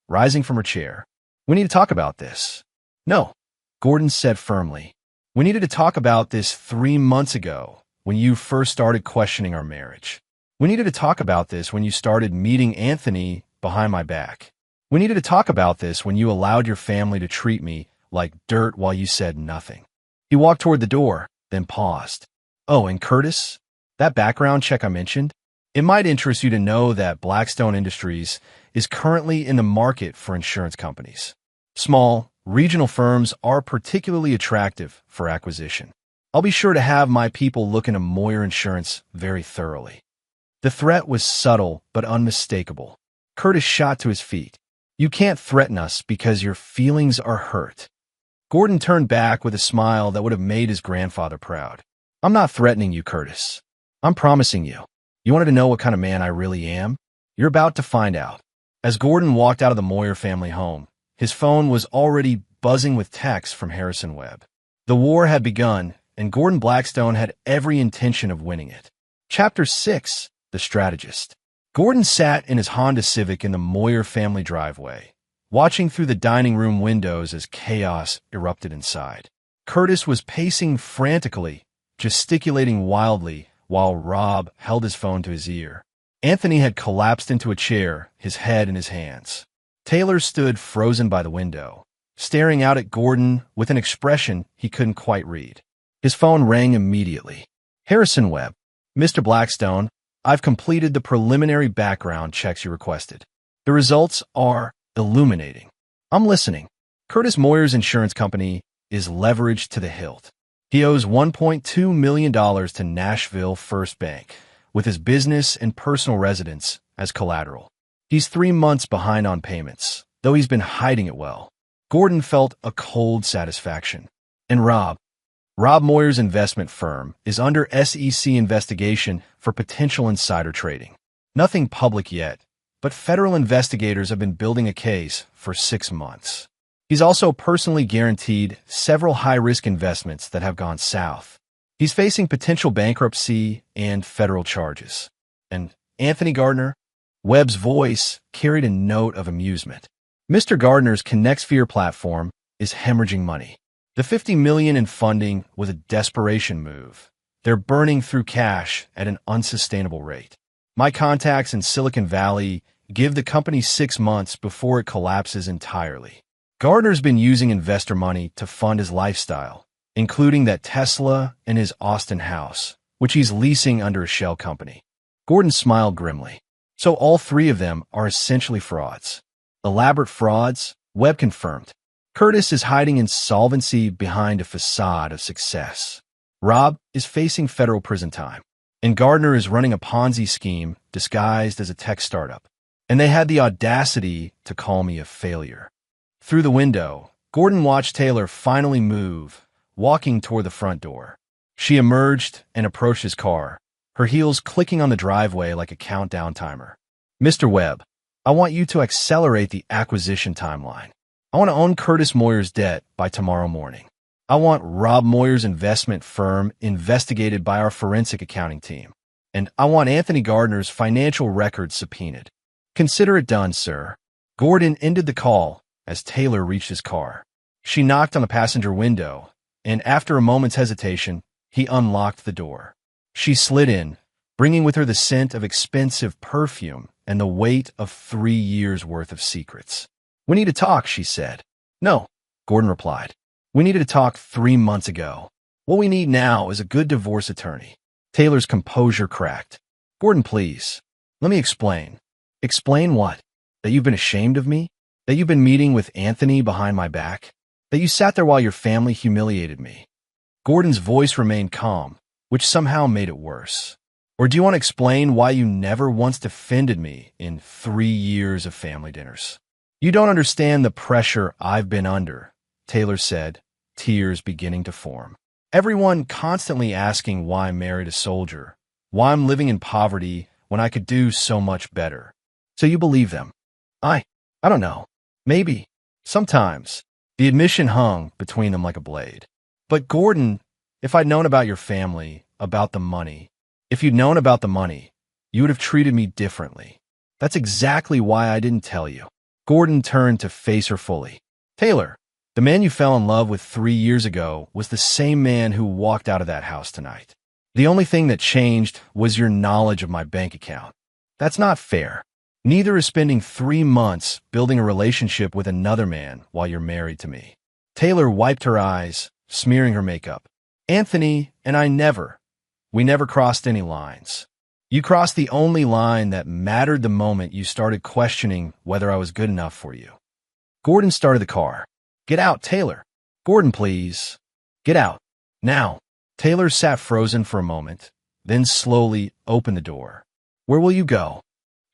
rising from her chair. We need to talk about this. No, Gordon said firmly. We needed to talk about this 3 months ago when you first started questioning our marriage. We needed to talk about this when you started meeting Anthony behind my back. We needed to talk about this when you allowed your family to treat me like dirt while you said nothing. He walked toward the door, then paused. Oh, and Curtis, that background check I mentioned? It might interest you to know that Blackstone Industries is currently in the market for insurance companies. Small, regional firms are particularly attractive for acquisition. I'll be sure to have my people look into Moyer Insurance very thoroughly. The threat was subtle but unmistakable. Curtis shot to his feet. You can't threaten us because your feelings are hurt. Gordon turned back with a smile that would have made his grandfather proud. I'm not threatening you, Curtis. I'm promising you. You wanted to know what kind of man I really am? You're about to find out. As Gordon walked out of the Moyer family home, his phone was already buzzing with texts from Harrison Webb. The war had begun, and Gordon Blackstone had every intention of winning it. Chapter 6, The Strategist. Gordon sat in his Honda Civic in the Moyer family driveway, watching through the dining room windows as chaos erupted inside. Curtis was pacing frantically, gesticulating wildly, while Rob held his phone to his ear. Anthony had collapsed into a chair, his head in his hands. Taylor stood frozen by the window, staring out at Gordon with an expression he couldn't quite read. His phone rang immediately. Harrison Webb. Mr. Blackstone, I've completed the preliminary background checks you requested. The results are illuminating. I'm listening. Curtis Moyer's insurance company is leveraged to the hilt. He owes $1.2 million to Nashville First Bank, with his business and personal residence as collateral. He's 3 months behind on payments, though he's been hiding it well. Gordon felt a cold satisfaction. And Rob Moyer's investment firm is under SEC investigation for potential insider trading. Nothing public yet, but federal investigators have been building a case for 6 months. He's also personally guaranteed several high-risk investments that have gone south. He's facing potential bankruptcy and federal charges. And Anthony Gardner? Webb's voice carried a note of amusement. Mr. Gardner's ConnectSphere platform is hemorrhaging money. The $50 million in funding was a desperation move. They're burning through cash at an unsustainable rate. My contacts in Silicon Valley give the company 6 months before it collapses entirely. Gardner's been using investor money to fund his lifestyle, including that Tesla and his Austin house, which he's leasing under a shell company. Gordon smiled grimly. So all three of them are essentially frauds. Elaborate frauds, Webb confirmed. Curtis is hiding insolvency behind a facade of success. Rob is facing federal prison time. And Gardner is running a Ponzi scheme disguised as a tech startup. And they had the audacity to call me a failure. Through the window, Gordon watched Taylor finally move, walking toward the front door. She emerged and approached his car, her heels clicking on the driveway like a countdown timer. Mr. Webb, I want you to accelerate the acquisition timeline. I want to own Curtis Moyer's debt by tomorrow morning. I want Rob Moyer's investment firm investigated by our forensic accounting team. And I want Anthony Gardner's financial records subpoenaed. Consider it done, sir. Gordon ended the call as Taylor reached his car. She knocked on the passenger window, and after a moment's hesitation, he unlocked the door. She slid in, bringing with her the scent of expensive perfume and the weight of 3 years' worth of secrets. We need to talk, she said. No, Gordon replied. We needed to talk 3 months ago. What we need now is a good divorce attorney. Taylor's composure cracked. Gordon, please. Let me explain. Explain what? That you've been ashamed of me? That you've been meeting with Anthony behind my back? That you sat there while your family humiliated me? Gordon's voice remained calm, which somehow made it worse. Or do you want to explain why you never once defended me in 3 years of family dinners? You don't understand the pressure I've been under, Taylor said, tears beginning to form. Everyone constantly asking why I married a soldier, why I'm living in poverty when I could do so much better. So you believe them? I don't know. Maybe. Sometimes. The admission hung between them like a blade. But Gordon, if I'd known about your family, about the money, if you'd known about the money, you would have treated me differently. That's exactly why I didn't tell you. Gordon turned to face her fully. Taylor, the man you fell in love with 3 years ago was the same man who walked out of that house tonight. The only thing that changed was your knowledge of my bank account. That's not fair. Neither is spending 3 months building a relationship with another man while you're married to me. Taylor wiped her eyes, smearing her makeup. Anthony and I we never crossed any lines. You crossed the only line that mattered the moment you started questioning whether I was good enough for you. Gordon started the car. Get out, Taylor. Gordon, please. Get out. Now. Taylor sat frozen for a moment, then slowly opened the door. Where will you go?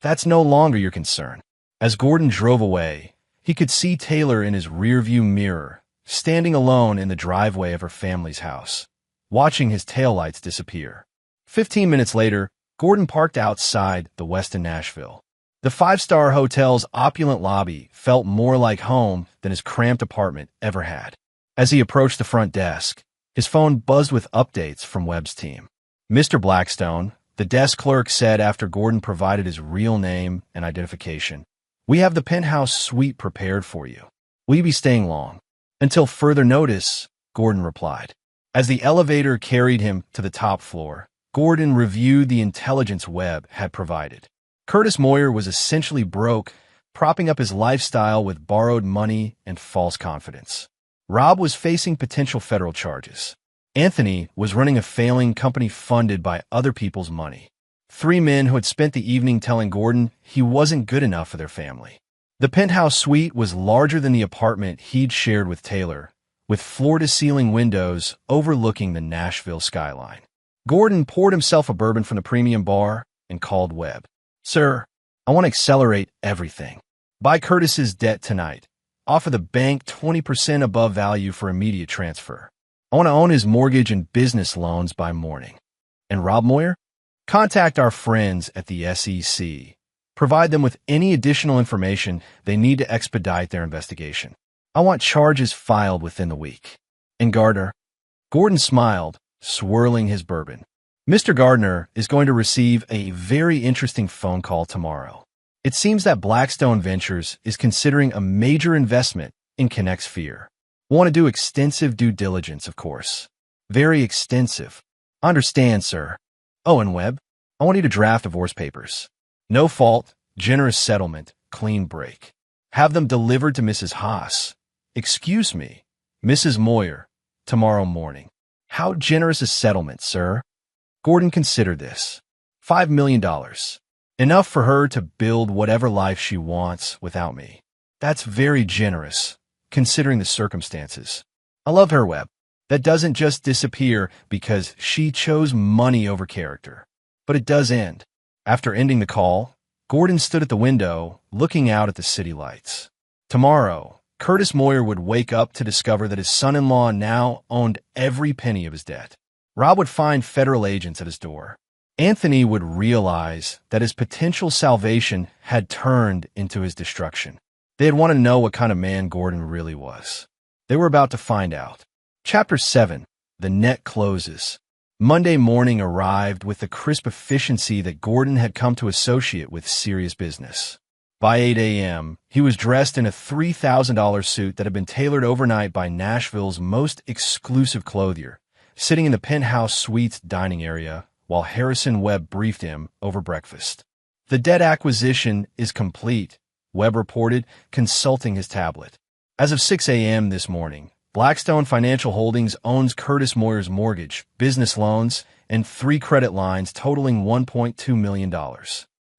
That's no longer your concern. As Gordon drove away, he could see Taylor in his rearview mirror, standing alone in the driveway of her family's house, watching his taillights disappear. 15 minutes later, Gordon parked outside the Westin Nashville. The five-star hotel's opulent lobby felt more like home than his cramped apartment ever had. As he approached the front desk, his phone buzzed with updates from Webb's team. Mr. Blackstone, the desk clerk said after Gordon provided his real name and identification, we have the penthouse suite prepared for you. Will you be staying long? Until further notice, Gordon replied. As the elevator carried him to the top floor, Gordon reviewed the intelligence Webb had provided. Curtis Moyer was essentially broke, propping up his lifestyle with borrowed money and false confidence. Rob was facing potential federal charges. Anthony was running a failing company funded by other people's money. 3 men who had spent the evening telling Gordon he wasn't good enough for their family. The penthouse suite was larger than the apartment he'd shared with Taylor, with floor-to-ceiling windows overlooking the Nashville skyline. Gordon poured himself a bourbon from the premium bar and called Webb. Sir, I want to accelerate everything. Buy Curtis's debt tonight. Offer the bank 20% above value for immediate transfer. I want to own his mortgage and business loans by morning. And Rob Moyer? Contact our friends at the SEC. Provide them with any additional information they need to expedite their investigation. I want charges filed within the week. And Gardner? Gordon smiled, swirling his bourbon. Mr. Gardner is going to receive a very interesting phone call tomorrow. It seems that Blackstone Ventures is considering a major investment in Connect Sphere. We want to do extensive due diligence, of course. Very extensive. Understand, sir. Oh, and Webb, I want you to draft divorce papers. No fault, generous settlement, clean break. Have them delivered to Mrs. Haas. "Excuse me, Mrs. Moyer, tomorrow morning." "How generous a settlement, sir." Gordon considered this. $5 million. Enough for her to build whatever life she wants without me. That's very generous, considering the circumstances. I love her, Webb. That doesn't just disappear because she chose money over character. But it does end. After ending the call, Gordon stood at the window, looking out at the city lights. Tomorrow, Curtis Moyer would wake up to discover that his son-in-law now owned every penny of his debt. Rob would find federal agents at his door. Anthony would realize that his potential salvation had turned into his destruction. They'd want to know what kind of man Gordon really was. They were about to find out. Chapter 7. The Net Closes. Monday morning arrived with the crisp efficiency that Gordon had come to associate with serious business. By 8 a.m., he was dressed in a $3,000 suit that had been tailored overnight by Nashville's most exclusive clothier, sitting in the penthouse suite's dining area while Harrison Webb briefed him over breakfast. "The debt acquisition is complete," Webb reported, consulting his tablet. As of 6 a.m. this morning, Blackstone Financial Holdings owns Curtis Moyer's mortgage, business loans, and 3 credit lines totaling $1.2 million.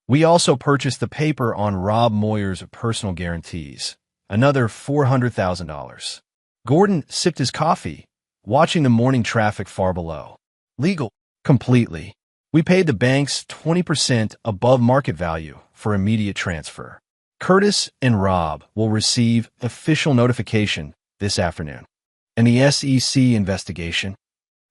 We also purchased the paper on Rob Moyer's personal guarantees, another $400,000. Gordon sipped his coffee, watching the morning traffic far below. "Legal." "Completely. We paid the banks 20% above market value for immediate transfer. Curtis and Rob will receive official notification this afternoon." "And the SEC investigation?"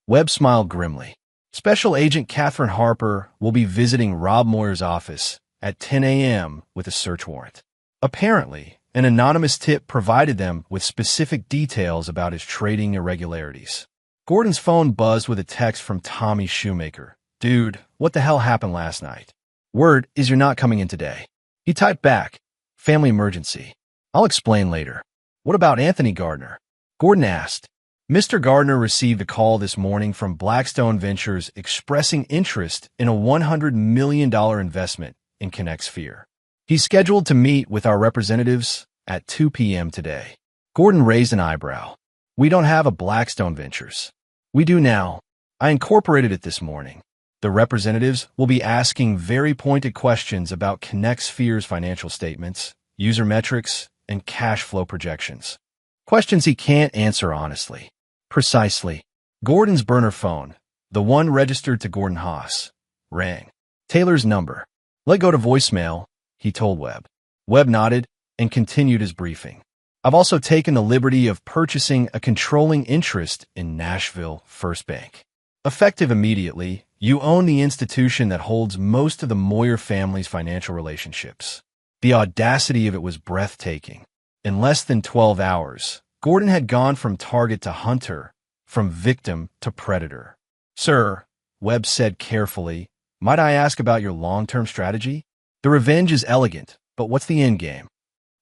Webb smiled grimly. "Special Agent Catherine Harper will be visiting Rob Moyer's office at 10 a.m. with a search warrant." Apparently, an anonymous tip provided them with specific details about his trading irregularities. Gordon's phone buzzed with a text from Tommy Shoemaker. "Dude, what the hell happened last night? Word is you're not coming in today." He typed back, "Family emergency. I'll explain later." "What about Anthony Gardner?" Gordon asked. Mr. Gardner received a call this morning from Blackstone Ventures expressing interest in a $100 million investment in ConnectSphere. He's scheduled to meet with our representatives at 2 p.m. today. Gordon raised an eyebrow. "We don't have a Blackstone Ventures." "We do now. I incorporated it this morning. The representatives will be asking very pointed questions about ConnectSphere's financial statements, user metrics, and cash flow projections. Questions he can't answer honestly." "Precisely." Gordon's burner phone, the one registered to Gordon Haas, rang. Taylor's number. "Let go to voicemail," he told Webb. Webb nodded and continued his briefing. "I've also taken the liberty of purchasing a controlling interest in Nashville First Bank. Effective immediately, you own the institution that holds most of the Moyer family's financial relationships." The audacity of it was breathtaking. In less than 12 hours, Gordon had gone from target to hunter, from victim to predator. "Sir," Webb said carefully, "might I ask about your long-term strategy? The revenge is elegant, but what's the end game?"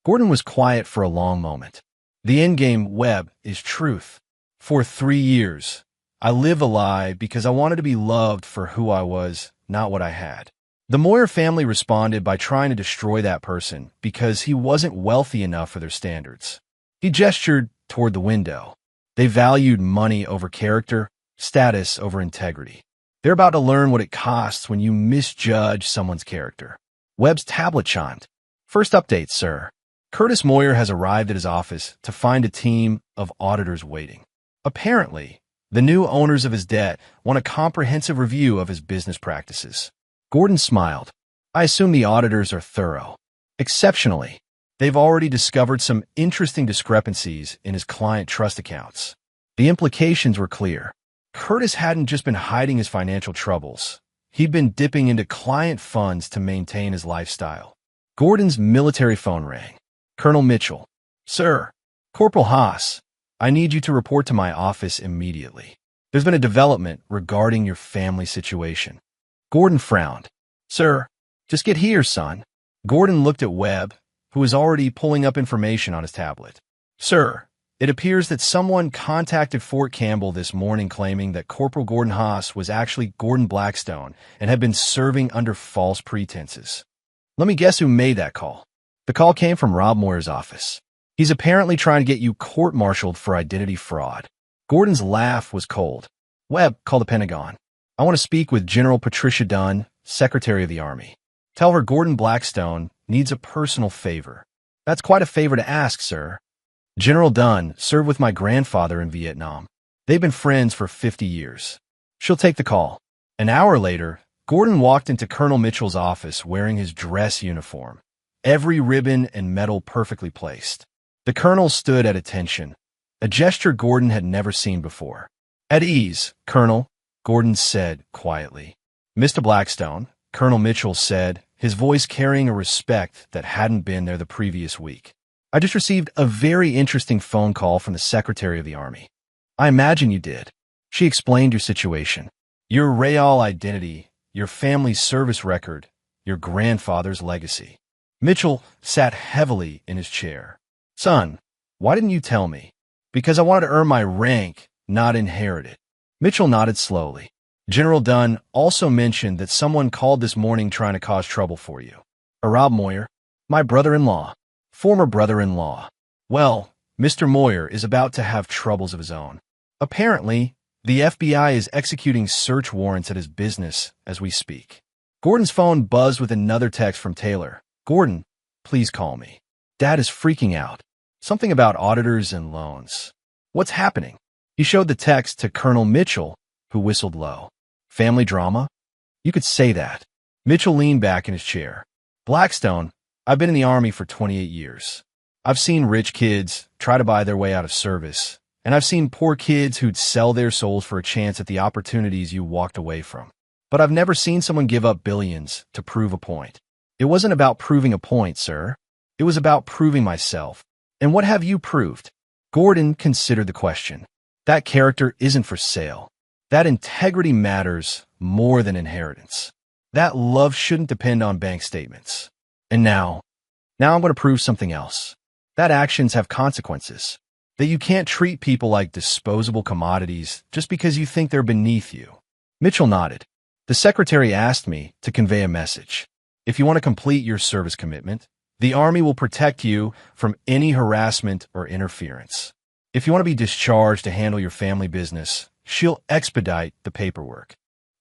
Gordon was quiet for a long moment. "The end game, Webb, is truth. For 3 years, I lived a lie because I wanted to be loved for who I was, not what I had. The Moyer family responded by trying to destroy that person because he wasn't wealthy enough for their standards." He gestured toward the window. "They valued money over character, status over integrity. They're about to learn what it costs when you misjudge someone's character." Webb's tablet chimed. "First update, sir. Curtis Moyer has arrived at his office to find a team of auditors waiting. Apparently, the new owners of his debt want a comprehensive review of his business practices." Gordon smiled. "I assume the auditors are thorough." "Exceptionally. They've already discovered some interesting discrepancies in his client trust accounts." The implications were clear. Curtis hadn't just been hiding his financial troubles. He'd been dipping into client funds to maintain his lifestyle. Gordon's military phone rang. "Colonel Mitchell." "Sir." "Corporal Haas, I need you to report to my office immediately. There's been a development regarding your family situation." Gordon frowned. "Sir, just get here, son." Gordon looked at Webb, who was already pulling up information on his tablet. "Sir, it appears that someone contacted Fort Campbell this morning claiming that Corporal Gordon Haas was actually Gordon Blackstone and had been serving under false pretenses." "Let me guess who made that call." "The call came from Rob Moyer's office." He's apparently trying to get you court-martialed for identity fraud. Gordon's laugh was cold. Webb, call the Pentagon. I want to speak with General Patricia Dunn, Secretary of the Army. Tell her Gordon Blackstone needs a personal favor. That's quite a favor to ask, sir. General Dunn served with my grandfather in Vietnam. They've been friends for 50 years. She'll take the call. An hour later, Gordon walked into Colonel Mitchell's office wearing his dress uniform, every ribbon and medal perfectly placed. The colonel stood at attention, a gesture Gordon had never seen before. At ease, Colonel, Gordon said quietly. Mr. Blackstone, Colonel Mitchell said, his voice carrying a respect that hadn't been there the previous week. I just received a very interesting phone call from the Secretary of the Army. I imagine you did. She explained your situation, your real identity, your family's service record, your grandfather's legacy. Mitchell sat heavily in his chair. Son, why didn't you tell me? Because I wanted to earn my rank, not inherit it. Mitchell nodded slowly. General Dunn also mentioned that someone called this morning trying to cause trouble for you. Rob Moyer, my brother-in-law, former brother-in-law. Well, Mr. Moyer is about to have troubles of his own. Apparently, the FBI is executing search warrants at his business as we speak. Gordon's phone buzzed with another text from Taylor. Gordon, please call me. Dad is freaking out. Something about auditors and loans. What's happening? He showed the text to Colonel Mitchell, who whistled low. Family drama? You could say that. Mitchell leaned back in his chair. Blackstone, I've been in the Army for 28 years. I've seen rich kids try to buy their way out of service, and I've seen poor kids who'd sell their souls for a chance at the opportunities you walked away from. But I've never seen someone give up billions to prove a point. It wasn't about proving a point, sir. It was about proving myself. And what have you proved? Gordon considered the question. That character isn't for sale. That integrity matters more than inheritance. That love shouldn't depend on bank statements. And now I'm going to prove something else. That actions have consequences. That you can't treat people like disposable commodities just because you think they're beneath you. Mitchell nodded. The secretary asked me to convey a message. If you want to complete your service commitment, the Army will protect you from any harassment or interference. If you want to be discharged to handle your family business, she'll expedite the paperwork.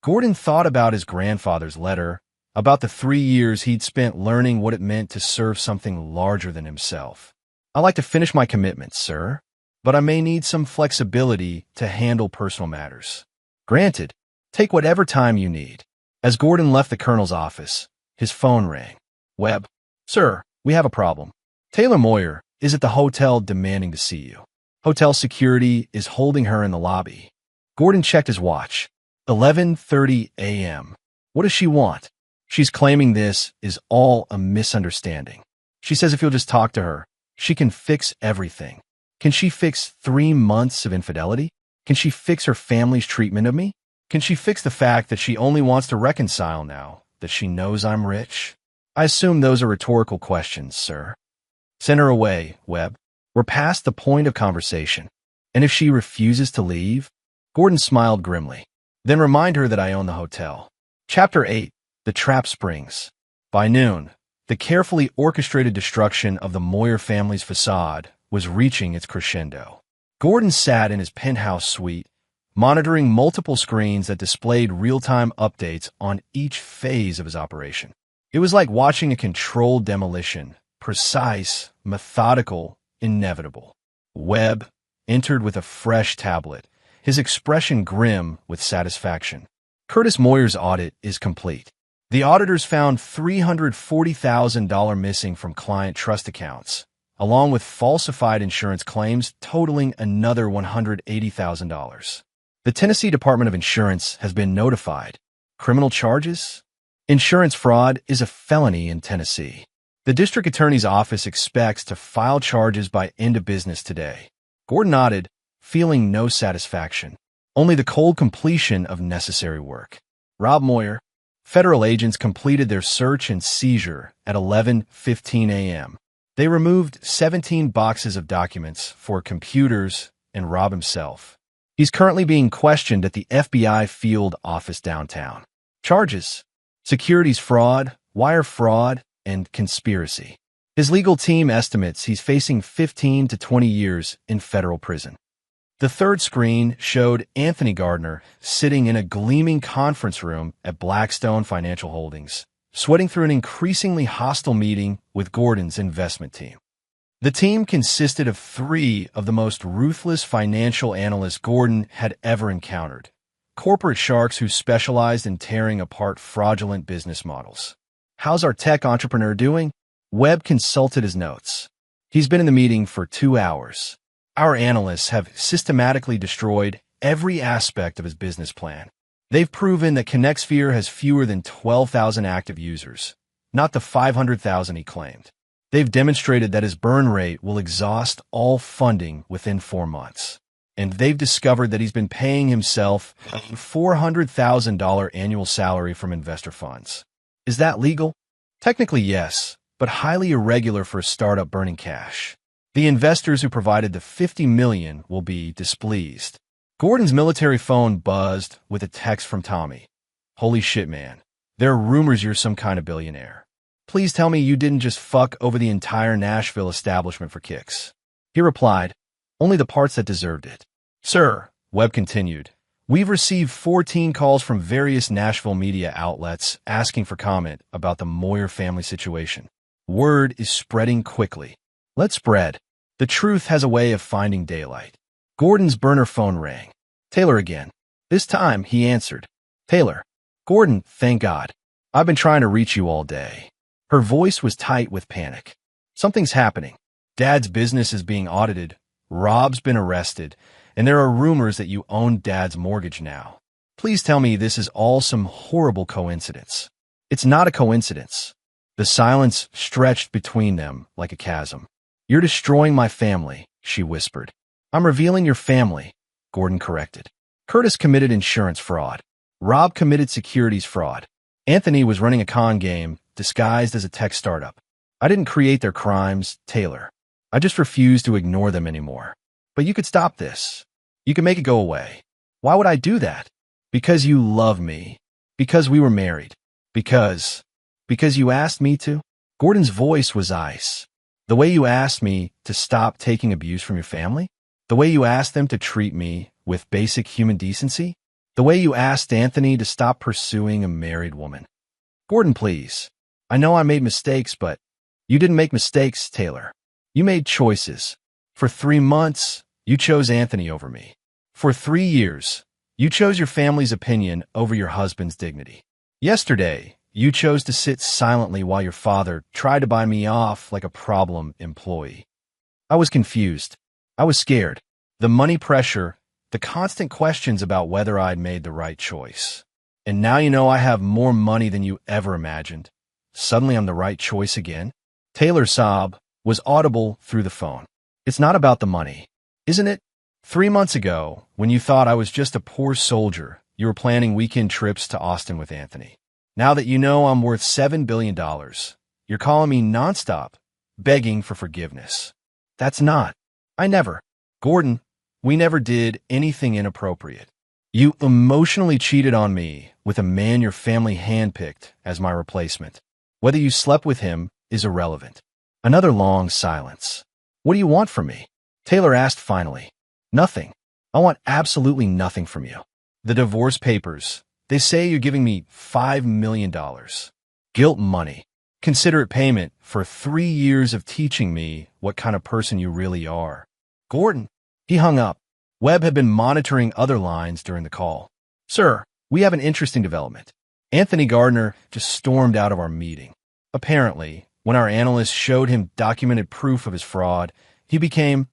Gordon thought about his grandfather's letter, about the 3 years he'd spent learning what it meant to serve something larger than himself. I like to finish my commitments, sir, but I may need some flexibility to handle personal matters. Granted, take whatever time you need. As Gordon left the colonel's office, his phone rang. Webb, sir, we have a problem. Taylor Moyer is at the hotel demanding to see you. Hotel security is holding her in the lobby. Gordon checked his watch. 11:30 a.m. What does she want? She's claiming this is all a misunderstanding. She says if you'll just talk to her, she can fix everything. Can she fix 3 months of infidelity? Can she fix her family's treatment of me? Can she fix the fact that she only wants to reconcile now that she knows I'm rich? I assume those are rhetorical questions, sir. Send her away, Webb. We're past the point of conversation. And if she refuses to leave? Gordon smiled grimly. Then remind her that I own the hotel. Chapter 8. The Trap Springs. By noon, the carefully orchestrated destruction of the Moyer family's facade was reaching its crescendo. Gordon sat in his penthouse suite, monitoring multiple screens that displayed real-time updates on each phase of his operation. It was like watching a controlled demolition, precise, methodical, inevitable. Webb entered with a fresh tablet, his expression grim with satisfaction. Curtis Moyer's audit is complete. The auditors found $340,000 missing from client trust accounts, along with falsified insurance claims totaling another $180,000. The Tennessee Department of Insurance has been notified. Criminal charges? Insurance fraud is a felony in Tennessee. The district attorney's office expects to file charges by end of business today. Gordon nodded, feeling no satisfaction, only the cold completion of necessary work. Rob Moyer, federal agents completed their search and seizure at 11:15 a.m. They removed 17 boxes of documents for computers and Rob himself. He's currently being questioned at the FBI field office downtown. Charges: securities fraud, wire fraud, and conspiracy. His legal team estimates he's facing 15 to 20 years in federal prison. The third screen showed Anthony Gardner sitting in a gleaming conference room at Blackstone Financial Holdings, sweating through an increasingly hostile meeting with Gordon's investment team. The team consisted of three of the most ruthless financial analysts Gordon had ever encountered, corporate sharks who specialized in tearing apart fraudulent business models. "How's our tech entrepreneur doing?" Webb consulted his notes. "He's been in the meeting for 2 hours. Our analysts have systematically destroyed every aspect of his business plan. They've proven that ConnectSphere has fewer than 12,000 active users, not the 500,000 he claimed. They've demonstrated that his burn rate will exhaust all funding within 4 months. And they've discovered that he's been paying himself a $400,000 annual salary from investor funds. Is that legal?" "Technically, yes, but highly irregular for a startup burning cash. The investors who provided the $50 million will be displeased." Gordon's military phone buzzed with a text from Tommy. "Holy shit, man. There are rumors you're some kind of billionaire. Please tell me you didn't just fuck over the entire Nashville establishment for kicks." He replied, "Only the parts that deserved it." "Sir," Webb continued, "we've received 14 calls from various Nashville media outlets asking for comment about the Moyer family situation. Word is spreading quickly. Let's spread. The truth has a way of finding daylight." Gordon's burner phone rang. Taylor again. This time, he answered. "Taylor." "Gordon, thank God. I've been trying to reach you all day." Her voice was tight with panic. "Something's happening. Dad's business is being audited. Rob's been arrested, and there are rumors that you own Dad's mortgage now. Please tell me this is all some horrible coincidence." "It's not a coincidence." The silence stretched between them like a chasm. "You're destroying my family," she whispered. "I'm revealing your family," Gordon corrected. "Curtis committed insurance fraud. Rob committed securities fraud. Anthony was running a con game disguised as a tech startup. I didn't create their crimes, Taylor. I just refuse to ignore them anymore. But you could stop this. You can make it go away." "Why would I do that?" "Because you love me. Because we were married. Because you asked me to." Gordon's voice was ice. "The way you asked me to stop taking abuse from your family? The way you asked them to treat me with basic human decency? The way you asked Anthony to stop pursuing a married woman?" "Gordon, please. I know I made mistakes, but you didn't make mistakes, Taylor. You made choices. For 3 months, you chose Anthony over me. For 3 years, you chose your family's opinion over your husband's dignity. Yesterday, you chose to sit silently while your father tried to buy me off like a problem employee. I was confused. I was scared. The money pressure, the constant questions about whether I'd made the right choice. And now you know I have more money than you ever imagined. Suddenly I'm the right choice again?" Taylor's sob was audible through the phone. "It's not about the money, isn't it? 3 months ago, when you thought I was just a poor soldier, you were planning weekend trips to Austin with Anthony. Now that you know I'm worth $7 billion, you're calling me nonstop, begging for forgiveness. That's not. I never. Gordon, we never did anything inappropriate. You emotionally cheated on me with a man your family handpicked as my replacement. Whether you slept with him is irrelevant." Another long silence. "What do you want from me?" Taylor asked finally. "Nothing. I want absolutely nothing from you. The divorce papers. They say you're giving me $5 million. Guilt money. Considerate payment for 3 years of teaching me what kind of person you really are." "Gordon." He hung up. Webb had been monitoring other lines during the call. "Sir, we have an interesting development." Anthony Gardner just stormed out of our meeting. Apparently, when our analyst showed him documented proof of his fraud, he became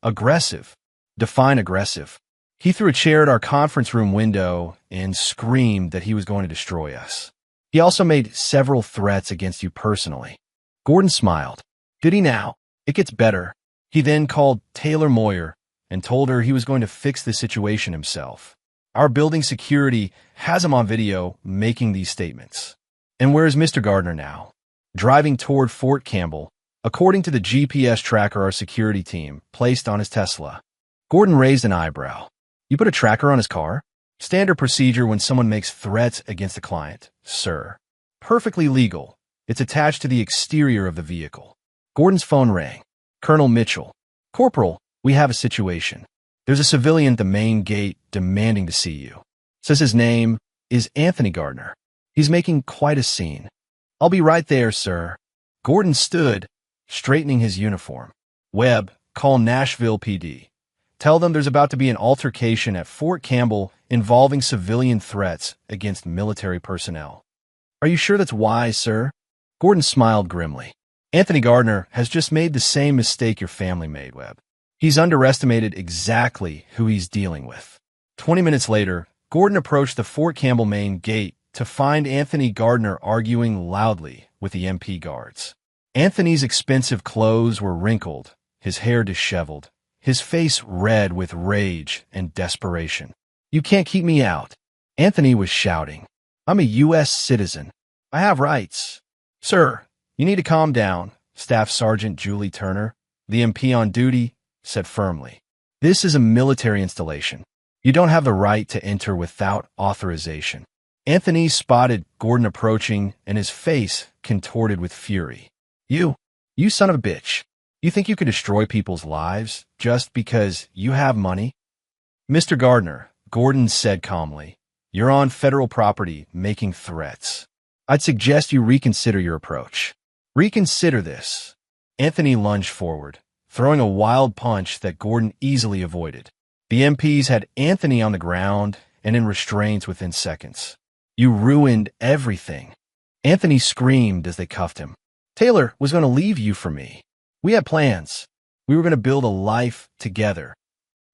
aggressive. Define aggressive. He threw a chair at our conference room window and screamed that he was going to destroy us. He also made several threats against you personally. Gordon smiled. "Did he now? It gets better." He then called Taylor Moyer and told her he was going to fix the situation himself. "Our building security has him on video making these statements." "And where is Mr. Gardner now?" "Driving toward Fort Campbell, according to the GPS tracker our security team placed on his Tesla." Gordon raised an eyebrow. "You put a tracker on his car?" "Standard procedure when someone makes threats against a client, sir. Perfectly legal. It's attached to the exterior of the vehicle." Gordon's phone rang. Colonel Mitchell. Corporal, we have a situation. There's a civilian at the main gate demanding to see you. Says his name is Anthony Gardner. He's making quite a scene. I'll be right there, sir. Gordon stood, straightening his uniform. Webb, call Nashville PD. Tell them there's about to be an altercation at Fort Campbell involving civilian threats against military personnel. Are you sure that's wise, sir? Gordon smiled grimly. Anthony Gardner has just made the same mistake your family made, Webb. He's underestimated exactly who he's dealing with. 20 minutes later, Gordon approached the Fort Campbell main gate to find Anthony Gardner arguing loudly with the MP guards. Anthony's expensive clothes were wrinkled, his hair disheveled, his face red with rage and desperation. You can't keep me out. Anthony was shouting. I'm a U.S. citizen. I have rights. Sir, you need to calm down, Staff Sergeant Julie Turner, the MP on duty, said firmly. This is a military installation. You don't have the right to enter without authorization. Anthony spotted Gordon approaching, and his face contorted with fury. You son of a bitch. You think you can destroy people's lives just because you have money? Mr. Gardner, Gordon said calmly, you're on federal property making threats. I'd suggest you reconsider your approach. Reconsider this. Anthony lunged forward, throwing a wild punch that Gordon easily avoided. The MPs had Anthony on the ground and in restraints within seconds. You ruined everything. Anthony screamed as they cuffed him. Taylor was going to leave you for me. We had plans. We were going to build a life together.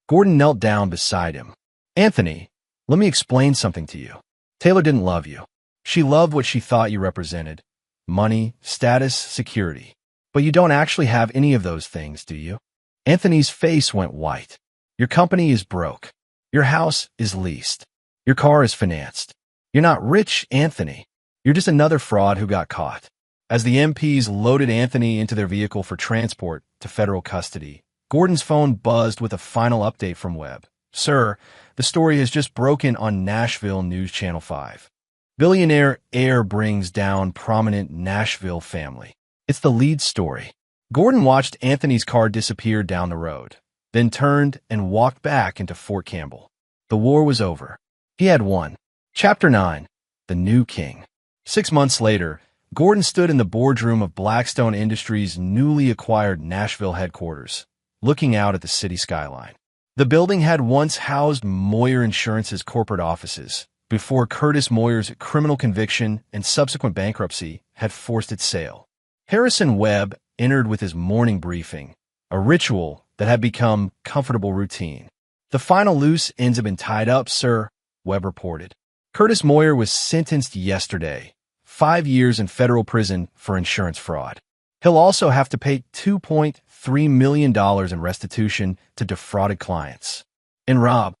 Gordon knelt down beside him. Anthony, let me explain something to you. Taylor didn't love you. She loved what she thought you represented. Money, status, security. But you don't actually have any of those things, do you? Anthony's face went white. Your company is broke. Your house is leased. Your car is financed. You're not rich, Anthony. You're just another fraud who got caught. As the MPs loaded Anthony into their vehicle for transport to federal custody, Gordon's phone buzzed with a final update from Webb. Sir, the story has just broken on Nashville News Channel 5. Billionaire heir brings down prominent Nashville family. It's the lead story. Gordon watched Anthony's car disappear down the road, then turned and walked back into Fort Campbell. The war was over. He had won. Chapter 9. The New King. 6 months later, Gordon stood in the boardroom of Blackstone Industries' newly acquired Nashville headquarters, looking out at the city skyline. The building had once housed Moyer Insurance's corporate offices, before Curtis Moyer's criminal conviction and subsequent bankruptcy had forced its sale. Harrison Webb entered with his morning briefing, a ritual that had become comfortable routine. The final loose ends have been tied up, sir, Webb reported. Curtis Moyer was sentenced yesterday, 5 years in federal prison for insurance fraud. He'll also have to pay $2.3 million in restitution to defrauded clients. And Rob,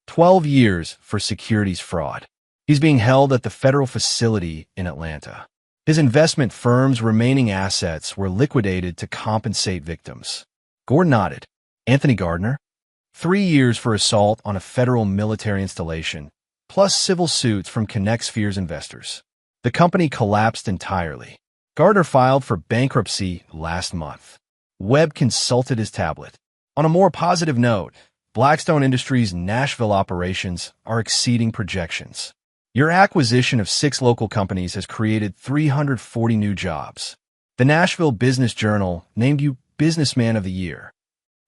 12 years for securities fraud. He's being held at the federal facility in Atlanta. His investment firm's remaining assets were liquidated to compensate victims. Gordon nodded. Anthony Gardner? 3 years for assault on a federal military installation, plus civil suits from Connect Sphere's investors. The company collapsed entirely. Gardner filed for bankruptcy last month. Webb consulted his tablet. On a more positive note, Blackstone Industries' Nashville operations are exceeding projections. Your acquisition of 6 local companies has created 340 new jobs. The Nashville Business Journal named you Businessman of the Year.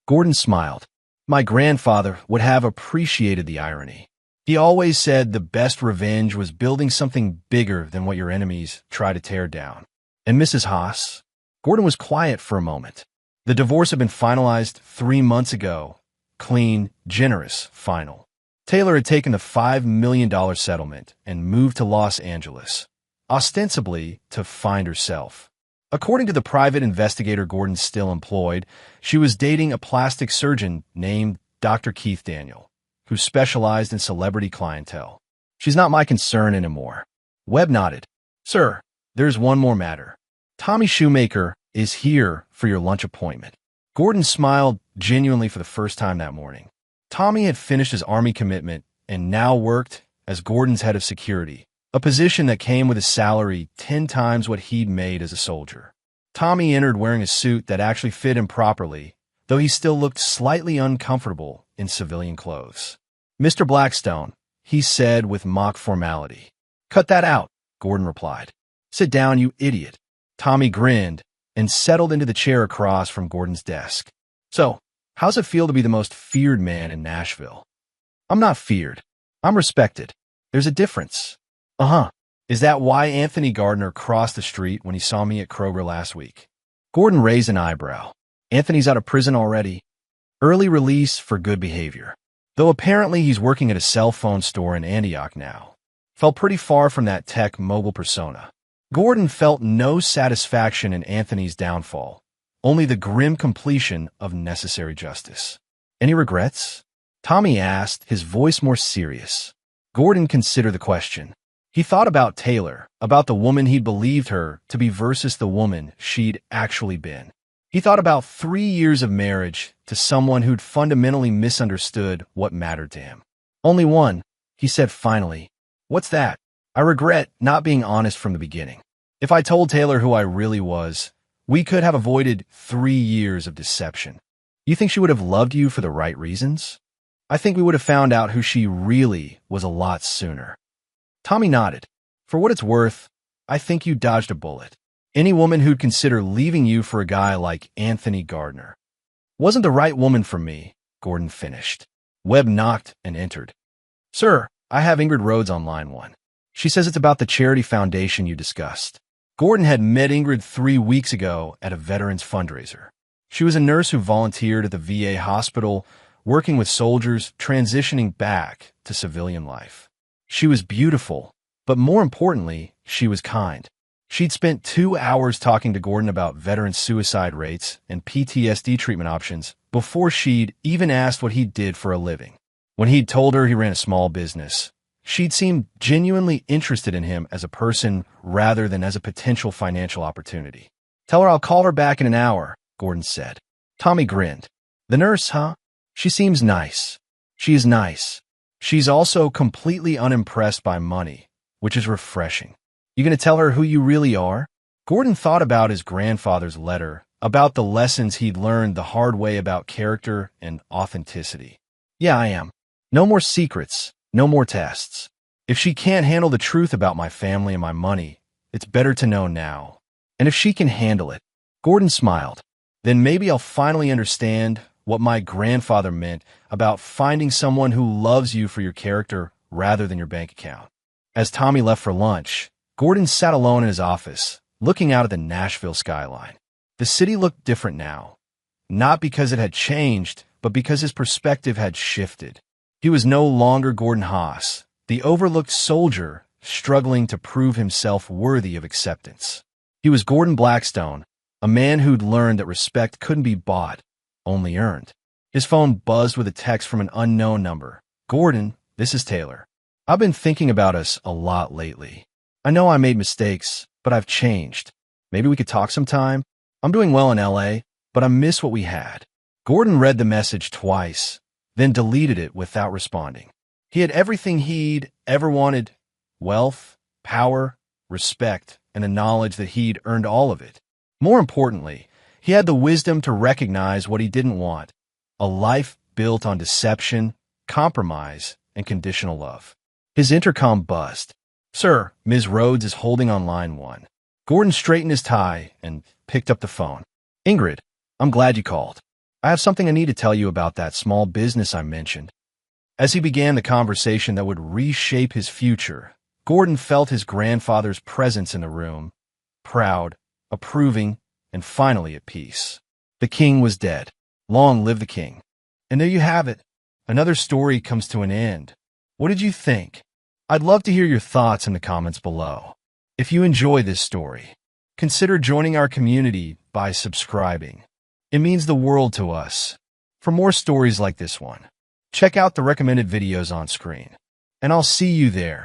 Gordon smiled. My grandfather would have appreciated the irony. He always said the best revenge was building something bigger than what your enemies try to tear down. And Mrs. Haas? Gordon was quiet for a moment. The divorce had been finalized 3 months ago. Clean, generous, final. Taylor had taken the $5 million settlement and moved to Los Angeles, ostensibly to find herself. According to the private investigator Gordon still employed, she was dating a plastic surgeon named Dr. Keith Daniel, who specialized in celebrity clientele. She's not my concern anymore. Webb nodded. Sir, there's one more matter. Tommy Shoemaker is here for your lunch appointment. Gordon smiled genuinely for the first time that morning. Tommy had finished his Army commitment and now worked as Gordon's head of security, a position that came with a salary 10 times what he'd made as a soldier. Tommy entered wearing a suit that actually fit him properly, though he still looked slightly uncomfortable in civilian clothes. "Mr. Blackstone," he said with mock formality. "Cut that out," Gordon replied. "Sit down, you idiot." Tommy grinned and settled into the chair across from Gordon's desk. "So, how's it feel to be the most feared man in Nashville?" "I'm not feared. I'm respected. There's a difference." "Uh-huh. Is that why Anthony Gardner crossed the street when he saw me at Kroger last week?" Gordon raised an eyebrow. "Anthony's out of prison already. Early release for good behavior. Though apparently he's working at a cell phone store in Antioch now. Fell pretty far from that tech mogul persona." Gordon felt no satisfaction in Anthony's downfall, only the grim completion of necessary justice. "Any regrets?" Tommy asked, his voice more serious. Gordon considered the question. He thought about Taylor, about the woman he'd believed her to be versus the woman she'd actually been. He thought about 3 years of marriage to someone who'd fundamentally misunderstood what mattered to him. "Only one," he said finally. "What's that?" "I regret not being honest from the beginning. If I told Taylor who I really was, we could have avoided 3 years of deception." "You think she would have loved you for the right reasons?" "I think we would have found out who she really was a lot sooner." Tommy nodded. "For what it's worth, I think you dodged a bullet. Any woman who'd consider leaving you for a guy like Anthony Gardner wasn't the right woman for me," Gordon finished. Webb knocked and entered. "Sir, I have Ingrid Rhodes on line 1. She says it's about the charity foundation you discussed." Gordon had met Ingrid 3 weeks ago at a veterans fundraiser. She was a nurse who volunteered at the VA hospital, working with soldiers transitioning back to civilian life. She was beautiful, but more importantly, she was kind. She'd spent 2 hours talking to Gordon about veteran suicide rates and PTSD treatment options before she'd even asked what he did for a living. When he'd told her he ran a small business, she'd seemed genuinely interested in him as a person rather than as a potential financial opportunity. "Tell her I'll call her back in an hour," Gordon said. Tommy grinned. "The nurse, huh? She seems nice." "She is nice. She's also completely unimpressed by money, which is refreshing." "You gonna tell her who you really are?" Gordon thought about his grandfather's letter, about the lessons he'd learned the hard way about character and authenticity. "Yeah, I am. No more secrets, no more tests. If she can't handle the truth about my family and my money, it's better to know now. And if she can handle it," Gordon smiled, "then maybe I'll finally understand what my grandfather meant about finding someone who loves you for your character rather than your bank account." As Tommy left for lunch, Gordon sat alone in his office, looking out at the Nashville skyline. The city looked different now, not because it had changed, but because his perspective had shifted. He was no longer Gordon Haas, the overlooked soldier struggling to prove himself worthy of acceptance. He was Gordon Blackstone, a man who'd learned that respect couldn't be bought, only earned. His phone buzzed with a text from an unknown number. "Gordon, this is Taylor. I've been thinking about us a lot lately. I know I made mistakes, but I've changed. Maybe we could talk sometime? I'm doing well in LA, but I miss what we had." Gordon read the message twice, then deleted it without responding. He had everything he'd ever wanted: wealth, power, respect, and the knowledge that he'd earned all of it. More importantly, he had the wisdom to recognize what he didn't want: a life built on deception, compromise, and conditional love. His intercom buzzed. "Sir, Ms. Rhodes is holding on line 1. Gordon straightened his tie and picked up the phone. "Ingrid, I'm glad you called. I have something I need to tell you about that small business I mentioned." As he began the conversation that would reshape his future, Gordon felt his grandfather's presence in the room, proud, approving, and finally at peace. The king was dead. Long live the king. And there you have it. Another story comes to an end. What did you think? I'd love to hear your thoughts in the comments below. If you enjoy this story, consider joining our community by subscribing. It means the world to us. For more stories like this one, check out the recommended videos on screen. And I'll see you there.